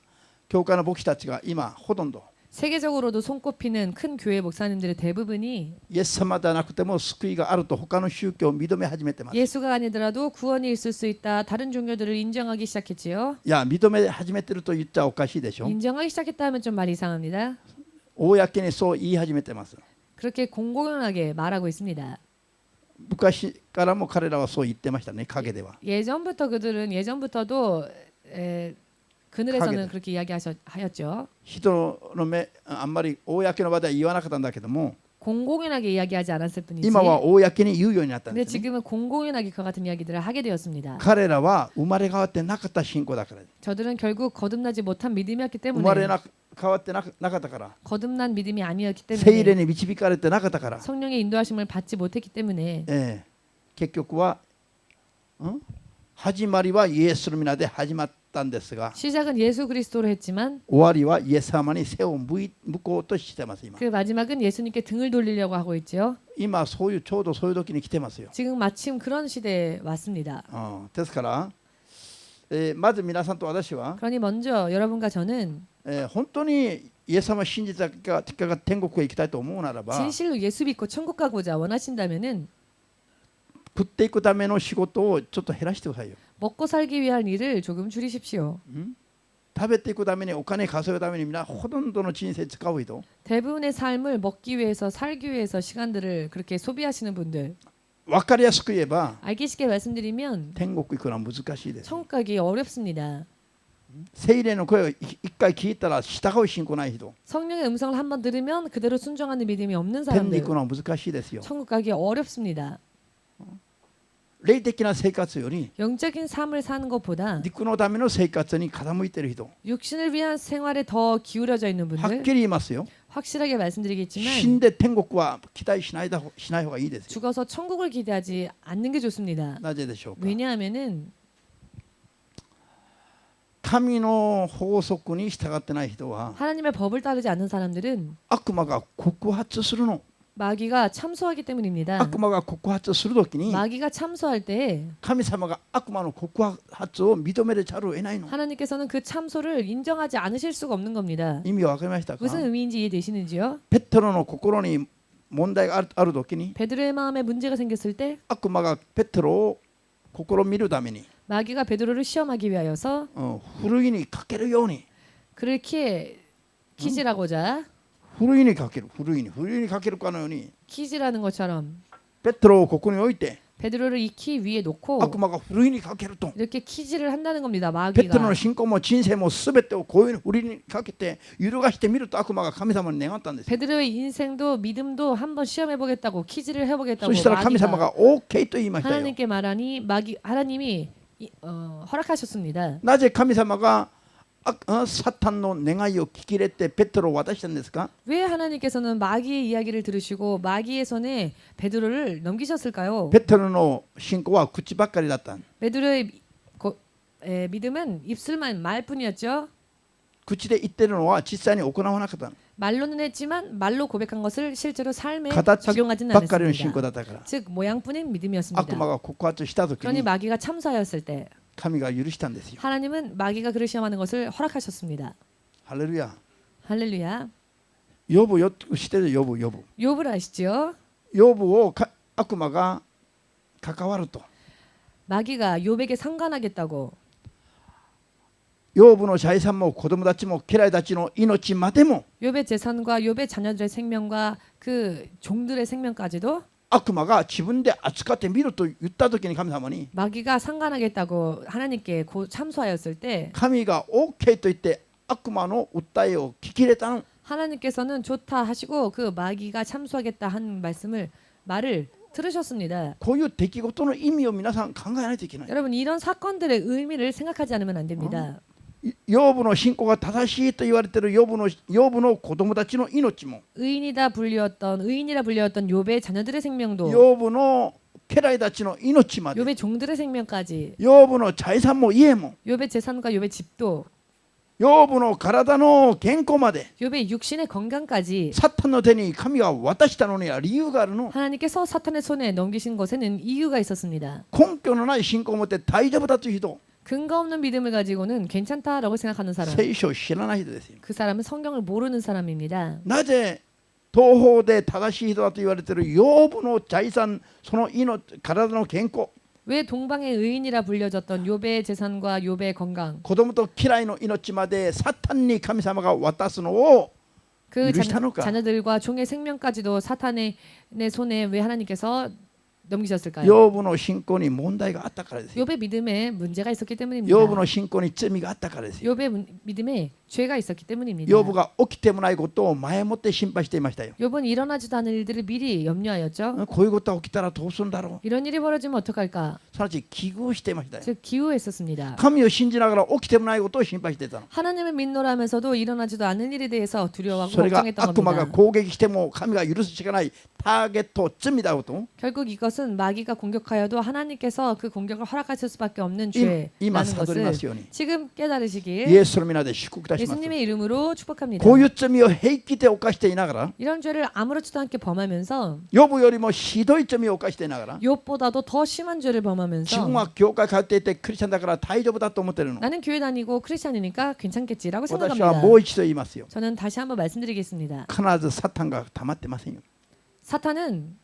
教会の牧師たちが今ほとんど 세계적으로도 손꼽히는 큰 교회 목사님들의 대부분이 イエス様ではなくても救いがあると他の宗教を認め始めてます。 예수가 아니더라도 구원이 있을 수 있다. 다른 종교들을 인정하기 시작했지요. いや認め始めてると言っちゃおかしいでしょ。 인정하기 시작했다 하면 좀 말이 이상합니다. 公にそう言い始めてます。 그렇게 공공연하게 말하고 있습니다. 昔からも彼らはそう言ってましたね、陰では。 예전부터도 그늘에서는 하게 그렇게 이야기하였죠. 人の目あんまり公の場では言わなかったんだけども 공공연하게 이야기하지 않았을 뿐이지. 今は公に言うようになったん 근데 ですね。 지금은 공공연하게 그와 같은 이야기들을 하게 되었습니다. 彼らは生まれ変わってなかった信仰だから、 저들은 결국 거듭나지 못한 믿음이었기 生まれ 때문에 変わってなかったから、 거듭난 믿음이 아니었기 聖霊 때문에 に導かれてなかったから、 성령의 인도하심을 받지 못했기 때문에 結局は始まりはイエスの皆で始まったんですが 시작은 예수 그리스도로 했지만 終わりはイエス様に背を向こうとしてます今 그 마지막은 예수님께 등을 돌리려고 하고 있죠. 今そういうちょうどそういう時に来てますよ 지금 마침 그런 시대에 왔습니다. ですから、まず皆さんと私は、 그러니 먼저 여러분과 저는 本当にイエス様を信じた結果天国へ行きたいと思うならば 진실로 예수 믿고 천국 가고자 원하신다면은 食っていくための仕事をちょっと減らしてくださいよ 먹고 살기 위한 일을 조금 줄이십시오. 食べていくためにお金稼ぐためにみんなほとんどの人生使う人 대부분의 삶을 먹기 위해서 살기 위해서 시간들을 그렇게 소비하시는 분들 分かりやすく言えば 알기 쉽게 말씀드리면 天国行くのは難しいです 천국 가기 어렵습니다. 聖霊の声を一回聞いたら従う信仰ない人 성령의 음성을 한번 들으면 그대로 순종하는 믿음이 없는 天に 사람들 行くのは難しいですよ 천국 가기 어렵습니다. 霊的な生活より 영적인 삶을 사는 것보다 肉のための生活に傾いている人 육신을 위한 생활에 더 기울어져 있는 はっ 분들 きり言いますよ 확실하게 死ん 말씀드리겠지만 で天国は期待しない方がいいですよ 죽어서 천국을 기대하지 않는 게 좋습니다. なぜでしょうか 왜냐하면은 神の法則に従ってない人は 하나님의 법을 따르지 않는 사람들은 悪魔が告発するの 마귀가 참소하기 때문입니다. 悪魔が告発するときに 마귀가 참소할 때 神様が悪魔の告発を認めるざるを得ないの 하나님께서는 그 참소를 인정하지 않으실 수가 없는 겁니다. 意味が分かりましたか 무슨 의미인지 이해되시는지요? ペテロの心に問題があるときに 베드로의 마음에 문제가 생겼을 때 悪魔がペテロを試みるために 마귀가 베드로를 시험하기 위하여서 ふるいにかけるように 그를 키질하고자 ふるいにかけるかのように 키질하는 것처럼 ペテロをここに置いて 베드로를 이 키 위에 놓고 悪魔がふるいにかけると 이렇게 키질을 한다는 겁니다. ペテロ 마귀가. の信仰も人生も全てをこういうふるいにかけて揺るがしてみると悪魔が神様に願ったんですよ 베드로의 인생도 믿음도 한번 시험해 보겠다고 키질을 해 보겠다고 そしたら神様 마귀가 が OK と言いましたよ 하나님께 말하니 하나님이 허락하셨습니다. なぜ神様がサタンの願いを聞き入れてペテロを渡したんですか 왜 하나님께서는 마귀의 이야기를 들으시고 마귀의 손에 베드로를 넘기셨을까요? ペテロの信仰は口ばっかりだった 베드로의 믿음은 입술만 말뿐이었죠. 口で言ってるのは実際に行わなかった 말로는 했지만 말로 고백한 것을 실제로 삶에 形 적용하지는 ばっかりの信仰 않았습니다. だったから 즉 모양뿐인 悪 믿음이었습니다. 魔が告発した時 그러니 に 마귀가 참사였을 때 神が許したんですよ 하나님은 마귀가 그를 시험하는 것을 허락하셨습니다. ハレルヤ 할렐루야. ヨブよ知ってるヨブ 욥을 아시죠? ヨブを悪魔が関わると 마귀가 욥에게 상관하겠다고 ヨブの財産も子供たちも家来たちの命までも 욥의 재산과 욥의 자녀들의 생명과 그 종들의 생명까지도 悪魔が自分で扱ってみると言った時に神様に 마귀가 상관하겠다고 하나님께 참소하였을 때 神が OK と言って悪魔の訴えを聞き入れたの 하나님께서는 좋다 하시고 그 마귀가 참소하겠다 한 말을 들으셨습니다. こういう出来事の意味を皆さん考えないといけない 여러분 이런 사건들의 의미를 생각하지 않으면 안 됩니다. ヨブの信仰が正しいと言われているヨブの子供たちの命も 의인이라 불렸던 욥의 자녀들의 생명도 ヨブの家来たちの命まで 욥의 종들의 생명까지 ヨブの財産も家も 욥의 재산과 욥의 집도 ヨブの体の健康まで 욥의 육신의 건강까지 サタンの手に神が渡したのには理由があるの 하나님께서 사탄의 손에 넘기신 것에는 이유가 있었습니다. 根拠のない信仰を持って大丈夫だという人 근거 없는 믿음을 가지고는 괜찮다라고 생각하는 사람 聖書を知らない人ですよ 그 사람은 성경을 모르는 사람입니다. なぜ東方で正しい人だと言われているヨブの財産その体の健康 왜 동방의 의인이라 불려졌던 욥의 재산과 욥의 건강 子供と家来の命までサタンに神様が渡すのを 그許したのか 자녀들과 종의 생명까지도 사탄의 손에 왜 하나님께서 넘기셨을까요? ヨブの信仰に問題があったからですよ 욥의 믿음에 문제가 있었기 때문입니다. ヨブの信仰に罪があったからですよ 욥의 믿음에 죄가 있었기 때문입니다. ヨブが起きてもないことを前もって心配していましたよ 욥은 일어나지도 않은 일들을 미리 염려하였죠. こういうことが起きたらどうするんだろう 이런 일이 벌어지면 어떡할까? すなわち危惧していましたよ 즉 기우했었습니다. 神を信じながら起きてもないことを心配していたの 하나님을 믿노라면서도 일어나지도 않은 일에 대해서 두려워하고 それが 걱정했던 悪魔が 겁니다. 攻撃しても神が許すしかないターゲットを罪だと 결국 이것은 마귀가 공격하여도 하나님께서 그 공격을 허락하실 수밖에 없는 今 죄라는 悟ります 것을 ように 지금 イ 깨달으시길 エスの皆で祝福いたします 예수님의 이름으로 축복합니다. こういう罪を平気で犯していながら 이런 죄를 아무렇지도 않게 범하면서 ヨブよりもひどい罪を犯していながら 욥보다도 더 심한 죄를 自分 범하면서 は教会通っていてクリスチャンだから大丈夫だと思ってるの 나는 교회 다니고 크리스찬이니까 괜찮겠지라고 私は 생각합니다. もう一度言いますよ 저는 다시 한번 말씀드리겠습니다. 必ずサタンが溜まってませんよ 사탄은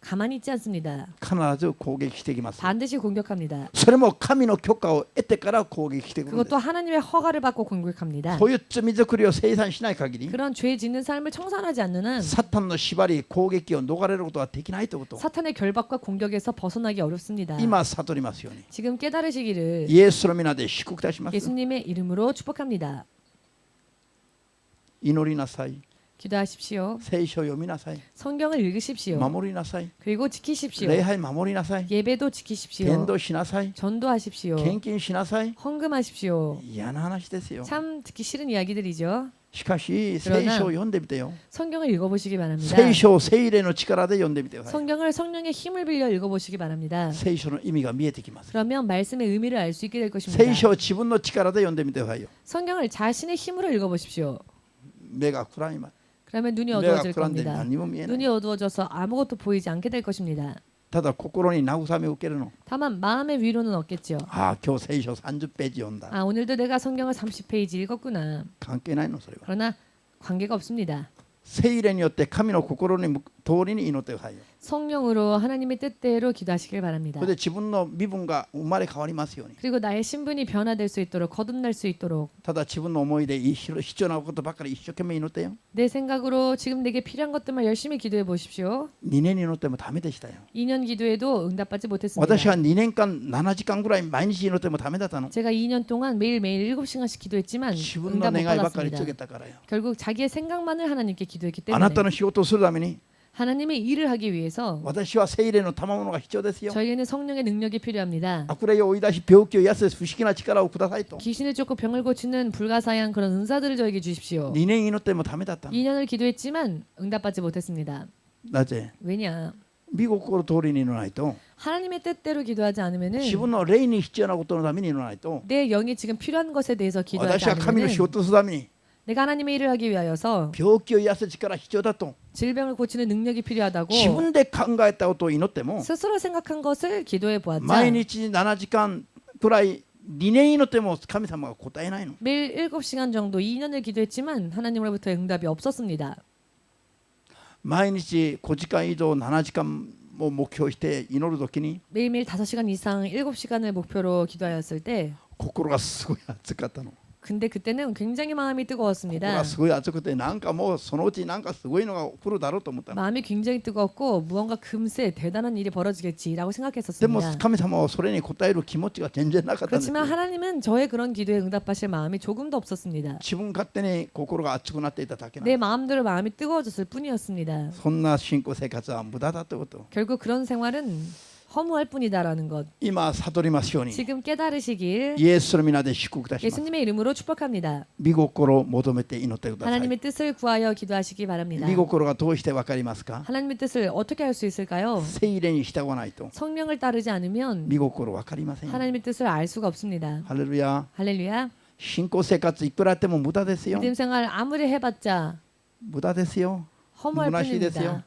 가만히 있지 않습니다. 必ず攻撃してきます 반드시 공격합니다. それも神の許可を得てから攻撃してくるんです 그것도 하나님의 허가를 받고 공격합니다. こういう罪作りを生産しない限り 그런 죄 짓는 삶을 청산하지 않는 한 サタンの縛り攻撃を逃れることはできないということ 사탄의 결박과 공격에서 벗어나기 어렵습니다. 今悟りますように 지금 깨달으시기를 イエスの皆で祝福いたします 예수님의 이름으로 축복합니다. 祈りなさい 기도하십시오. 聖書を読みなさい 성경을 읽으십시오. 守りなさい 그리고 지키십시오. 礼拝守りなさい 예배도 伝 지키십시오. 道しなさい 전도하십시오. 献金しなさい 헌금하십시오. 嫌な話ですよ 참 듣기 싫은 이야기들이죠. しかし聖書を読んでみてよ 성경을 읽어보시기 바랍니다. 聖書を聖霊の力で読んでみてください 성경을 성령의 힘을 빌려 읽어보시기 바랍니다. 聖書の意味が見えてきます 그러면 말씀의 의미를 알 수 있게 될 聖 것입니다. 書を自分の力で読んでみてくださいよ 성경을 자신의 힘으로 읽어보십시오. 目が暗いま 그러면 눈이 目が 어두워질 暗んで 겁니다. 何も見えない 눈이 어두워져서 아무것도 보이지 않게 될 것입니다. ただ心に慰めを受けるの 다만 마음의 위로는 얻겠죠. ああ今日聖書30ページ読んだ 아 오늘도 내가 성경을 30페이지 읽었구나. 関係ないのそれは 그러나 관계가 없습니다. 聖霊によって神の心に通りに祈ってくださいよ 성령으로 하나님의 뜻대로 기도하시길 そ 바랍니다. れで自分の身分が生まれ変わりますように 그리고 나의 신분이 변화될 수 있도록 거듭날 수 있도록 ただ自分の思いで必要なことばっかり一生懸命祈ってよ 내 생각으로 지금 내게 필요한 것들만 열심히 기도해 보십시오. 2年祈ってもダメでしたよ 2년 기도해도 응답받지 私 못했습니다. は2年間7時間ぐらい毎日祈ってもダメだったの 제가 2년 동안 매일매일 7시간씩 기도했지만 自分の 응답 못 願いばっかり 받았습니다. 告げたからよ 결국 자기의 생각만을 하나님께 기도했기 あな 때문에 たの仕事をするために 하나님의 일을 하기 위해서 私は聖霊の賜物が必要ですよ 저희에는 성령의 능력이 필요합니다. 悪霊を追い出し病気を癒す不思議な力をくださいと 귀신을 쫓고 병을 고치는 불가사의한 그런 은사들을 저에게 주십시오. 2年祈ってもダメだったの 2년을 기도했지만 응답받지 못했습니다. なぜ 왜냐? 御心通りに祈らないと 하나님의 뜻대로 기도하지 않으면은 自分の霊に必要なことのために祈らないと 내 영이 지금 필요한 것에 대해서 私 기도하지 は神の仕 않으면 事をするために 내가 하나님의 일을 하기 위하여서 病気を癒す力が必要だと 질병을 고치는 능력이 自 필요하다고 分で考えたことを祈っても 스스로 생각한 것을 기도해 보았자 毎日7時間くらい2年祈っても神様が答えないの 매일 7시간 정도 2년을 기도했지만 하나님으로부터 응답이 없었습니다. 毎日5時間以上7時間を目標して祈るときに 매일매일 5시간 이상 7시간을 목표로 기도하였을 때 心がすごい熱かったの 근데 그때는 굉장히 마음이 心 뜨거웠습니다. がすごい熱くてなんかもうそのうちなんかすごいのが来るだろうと思ったの 마음이 굉장히 뜨겁고 무언가 금세 대단한 일이 벌어지겠지라고 でも 생각했었습니다. 神様はそれに応える気持ちが全然なかったんですよ 그렇지만 하나님은 저의 그런 기도에 응답하실 마음이 조금도 없었습니다. 自分勝手に心が熱くなっていただけな 내 の 마음대로 마음이 뜨거워졌을 뿐이었습니다. そんな信仰生活は無駄だということ 결국 그런 생활은 허무할 뿐이다라는 것. 今悟りますように 지금 깨달으시길 イエスの皆で祝福いたします 예수님의 이름으로 축복합니다. 御心を求めて祈ってください 하나님의 뜻을 구하여 기도하시기 바랍니다. 御心がどうして分かりますか 하나님의 뜻을 어떻게 할 수 있을까요? 聖霊に従わないと 성령을 따르지 않으면 御心分かりませんよ 하나님의 뜻을 알 수가 없습니다. ハレルヤ 할렐루야. 信仰生活いくらやっても無駄ですよ 믿음 생활 아무리 해봤자 無駄ですよ 허무할虚しいですよ 뿐입니다.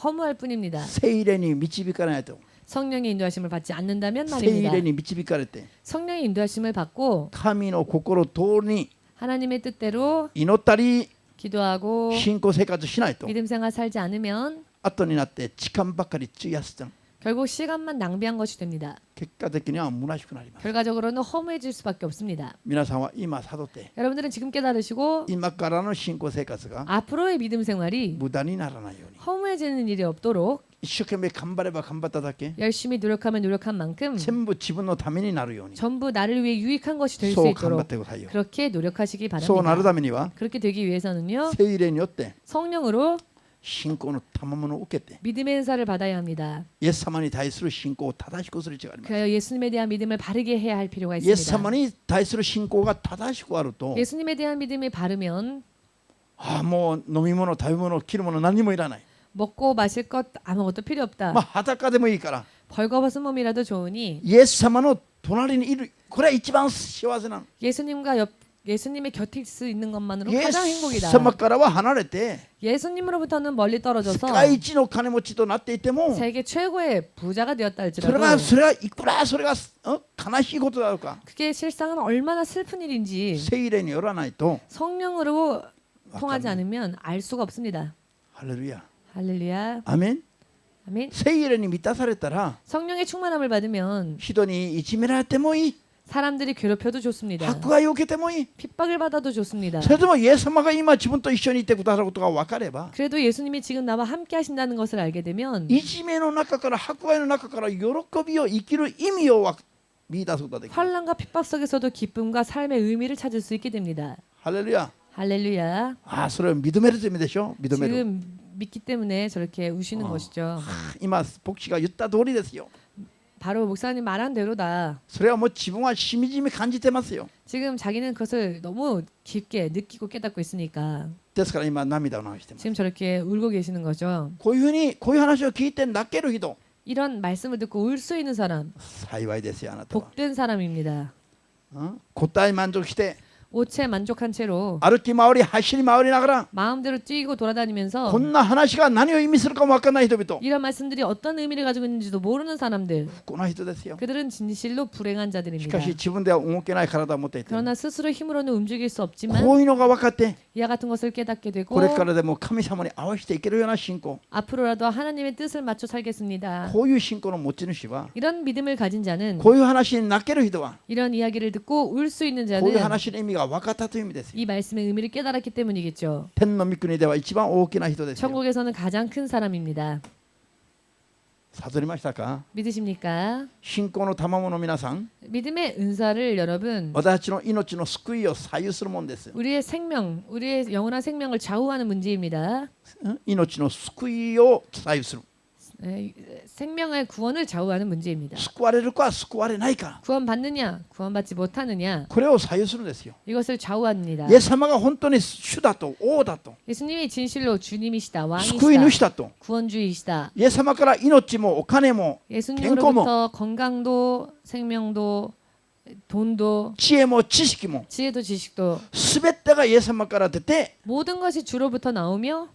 허무할 뿐입니다. 聖霊に導かないと 성령의 인도하심을 받지 않는다면 聖 말입니다. 霊に導かれて 성령의 인도하심을 받고 神の心通りに 하나님의 뜻대로 祈ったり 기도하고 信仰生活しないと 믿음 생활 살지 않으면 後になって時間ばっかり費やすと 결국 시간만 낭비한 것이 됩니다. 結果的には虚しくなります 결과적으로는 허무해질 수밖에 없습니다. 皆さんは今悟って 여러분들은 지금 깨달으시고 今からの信仰生活が 앞으로의 믿음 생활이 無駄にならないように 허무해지는 일이 없도록 一生懸命頑張れば頑張っただけ 열심히 노력하면 노력한 만큼 全部自分のためになるように 전부 나를 위해 유익한 것이 될 수 そう頑張っ 있도록 てくださいよ 그렇게 노력하시기 そうなる 바랍니다. ためには 그렇게 되기 위해서는요. 聖霊によって 성령으로 信仰の賜物を受けて 믿음의 은사를 받아야 합니다. イエス様に対する信仰を正しくする必要があります 그래야 예수님에 대한 믿음을 바르게 해야 할 필요가 イエス様 있습니다. に対する信仰が正しくあると 예수님에 대한 믿음이 바르면 もう飲み物食べ物着るもの何もいらない 먹고 마실 것 아무것도 필요 없다. まあ裸でもいいから 벌거벗은 몸이라도 좋으니 イエス様の隣にいる、これは一番幸せなの。 예수님의 곁에 있을 수 있는 것만으로 イエ 가장 ス 행복이다. 様からは離れて 예수님으로부터는 멀리 世 떨어져서 界一の金持ちとなっていても 세계 최고의 부자가 되었다 それ 할지라도 がそれはいくらそれが悲しいことだろうか 그게 실상은 얼마나 슬픈 일인지 聖霊によらないと 성령으로 통하지 않으면 알 수가 없습니다. ハレルヤ 할렐루야. アメン 아멘. 聖霊に満たされたら 성령의 충만함을 받으면 人にいじめられてもいい 사람들이 괴롭혀도 좋습니다. 迫害を受けてもいい 핍박을 받아도 좋습니다. それでもイエス様が今自分と一緒にいてくださることが分かれば 그래도 예수님이 지금 나와 함께 하신다는 것을 알게 되면 いじめの中から迫害の中から喜びを生きる意味を見出すことができる 환난과 핍박 속에서도 기쁨과 삶의 의미를 찾을 수 있게 됩니다. ハレルヤ 할렐루야. ああそれを認めるという意味でしょ認める 지금 믿기 때문에 저렇게 우시는 것이죠. 今牧師が言った通りですよ 바로 목사님 말한 대로다. それはもう自分はしみじみ感じてますよ 지금 자기는 그것을 너무 깊게 느끼고 깨닫고 있으니까 ですから今涙を流してます 지금 저렇게 울고 계시는 거죠. こういうふうにこういう話を聞いて泣ける人 이런 말씀을 듣고 울 수 있는 사람, 幸いですよあなたは 복된 사람입니다. 答え満足して 오체 만족한 채로 歩き回り走り回りながら 마음대로 뛰고 돌아다니면서 こんな話が何を意味するかも分からない人々 이런 말씀들이 어떤 의미를 가지고 있는지도 모르는 사람들, 不幸な人ですよ 그들은 진실로 불행한 し 자들입니다. かし自分では動けない体を持っていて 그러나 스스로 힘으로는 움직일 수 없지만 こういうのが分かって 이와 같은 것을 깨닫게 되고 これからでも神様に合わせていけるような信仰 앞으로라도 하나님의 뜻을 맞춰 살겠습니다. こういう信仰の持ち主は 이런 믿음을 가진 자는 こういう話に泣ける人は 이런 이야기를 듣고 울 수 있는 こういう 자는 話の意味が分かったという意味ですよ 이 말씀의 의미를 깨달았기 때문이겠죠. 天の御国では一番大きな人ですよ 천국에서는 가장 큰 사람입니다. 悟りましたか 믿으십니까? 信仰の賜物の皆さん 믿음의 은사를 여러분 私たちの命の救いを左右するもんですよ 우리의 생명, 우리의 영원한 생명을 좌우하는 문제입니다. 命の救いを左右する 생명의 구원을 좌우하는 문제입니다. 救われるか救われないか 구원받느냐, 구원받지 못하느냐 これを左右するんですよ 이것을 좌우합니다. イエス様が本当に主だと王だと 예수님이 진실로 주님이시다, 救い 왕이시다, 主だと 구원주이시다. イエス様から命もお金も 예수님으로부터 건강도, 생명도, 돈도, 知恵も知識も 지혜도, 지식도 全てがイエス様から出て 모든 것이 주로부터 나오며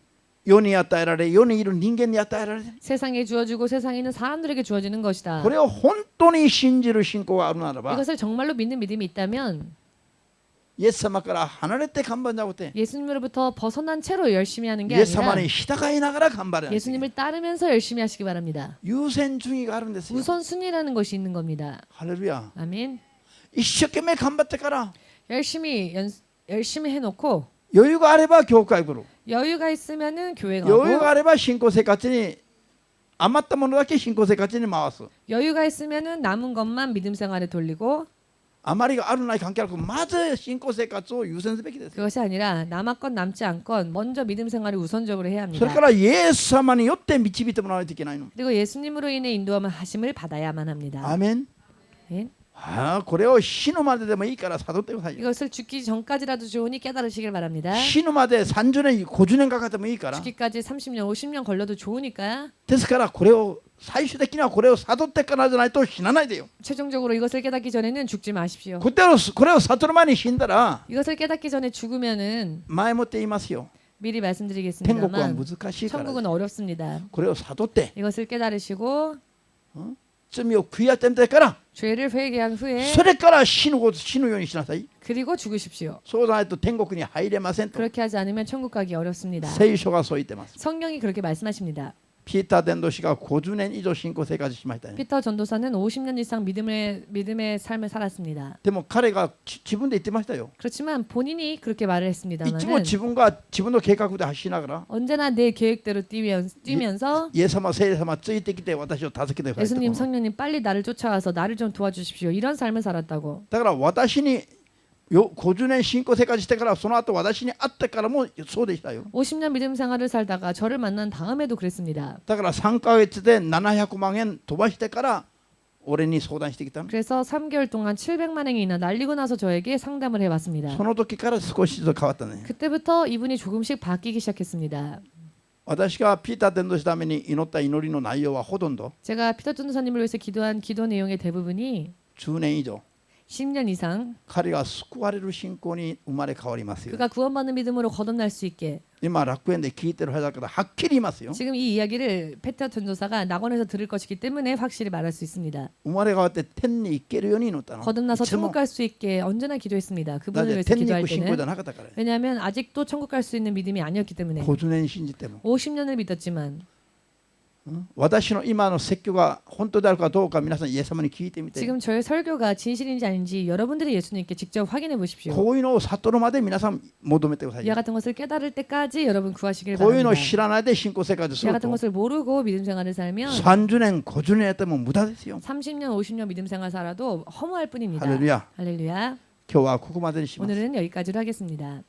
世に与えられ世にいる人間に与えられる 세상에 주어지고 세상에 있는 사람들에게 주어지는 것이다. これを本当に信じる信仰があるならば 이것을 정말로 믿는 믿음이 있다면 イエス様から離れて頑張んじゃなくて 예수님으로부터 벗어난 채로 열심히 하는 게 イエス様 아니라 に従いながら頑張る 예수님을 따르면서 열심히 하시기 바랍니다. 優先順位があるんですよ 우선순위라는 것이 있는 겁니다. ハレルヤ 아멘. 一生懸命頑張ってから 열심히 해놓고 余裕があれば教会来る 여유가 있으면은 교회 余裕が 가고 あれば信仰生活に余ったものだけ信仰生活に回す 여유가 있으면은 남은 것만 믿음 생활에 돌리고 余りがあるない関係なくまず信仰生活を優先すべきです 그것이 아니라 남았건 남지 않건 먼저 믿음 생활을 우선적으로 해야 それ 합니다. からイエス様によって導いてもらわないといけないの 그리고 예수님으로 인해 인도함을 하심을 받아야만 합니다. アーメン 네. これを死ぬまででもいいから悟ってくださいよ 이것을 죽기 전까지라도 좋으니 깨달으시길 바랍니다. 死ぬまで30年50年かかってもいいから 죽기까지 30년, 50년 걸려도 좋으니까 ですからこれを最終的にはこれを悟ってからじゃないと死なないでよ 최종적으로 이것을 깨닫기 전에는 죽지 마십시오. これを悟る前に死んだら 이것을 깨닫기 전에 죽으면은 前もって言いますよ 미리 天国は 말씀드리겠습니다만 難しいから 천국은 어렵습니다. これを悟って 이것을 깨달으시고 罪を悔い改めてから 죄를 회개한 후에 それから死ぬようにしなさい 그리고 죽으십시오. そうじゃないと天国に入れませんと 그렇게 하지 않으면 천국 가기 어렵습니다. 聖書がそう言ってます 성령이 그렇게 말씀하십니다. ピーター伝道師が50年以上信仰生活しましたね 피터 전도사는 50년 이상 믿음의 삶을 살았습니다. でも彼が自分で言ってましたよ 그렇지만 본인이 그렇게 말을 いつも 했습니다만 自分が自分の計画で走りながら 언제나 내 계획대로 뛰면서 イエス様聖霊様ついてきて私を助けてください 예수님 と 성령님 빨리 나를 쫓아와서 나를 좀 도와주십시오. 이런 삶을 살았다고. だから私に50年信仰生活してからその後私に会ってからもそうでしたよ 50년 믿음 생활을 살다가 저를 만난 다음에도 그랬습니다. だから3ヶ月で700万円飛ばしてから俺に相談してきたの 그래서 3개월 동안 700만 원이나 날리고 나서 저에게 상담을 해왔습니다. その時から少しずつ変わったね 그때부터 이분이 조금씩 바뀌기 시작했습니다. 私がピーター伝道師のために祈った祈りの内容はほとんど 제가 피터 전도사님을 위해서 기도한 기도 내용의 대부분이 10年以上 10년 이상 彼が救われる信仰に生まれ変わりますよ。 그가 구원받는 믿음으로 거듭날 수 있게 今楽園で聞いてるはずだからはっきり言いますよ。 지금 이 이야기를 피터 전도사가 낙원에서 들을 것이기 때문에 확실히 말할 수 있습니다. 生まれ変わって天に行けるように祈ったの。 거듭나서 いつも 천국 갈 수 있게 언제나 기도했습니다. な 그분을 ぜ 위해서 天に行 기도할 く信仰じ 때는 ゃなかったから。 왜냐하면 아직도 천국 갈 수 있는 믿음이 아니었기 때문에 50年信じても 50년을 믿었지만 私の今の説教が本当であるかどうか皆さんイエス様に聞いてみて 지금 저의 설교가 진실인지 아닌지 여러분들이 예수님께 직접 확인해 보십시오. こういうのを悟るまで皆さん求めてください 이와 같은 것을 깨달을 때까지 여러분 구하시길 こういうのを 바랍니다. 知らないで信仰生活す 이와 る 같은 と 것을 모르고 믿음 생활을 살면 30年50年やっても無駄ですよ 30년 50년 믿음 생활 살아도 허무할 뿐입니다. 할렐루야 할렐루야. 今日はここまでにします 오늘은 여기까지로 하겠습니다.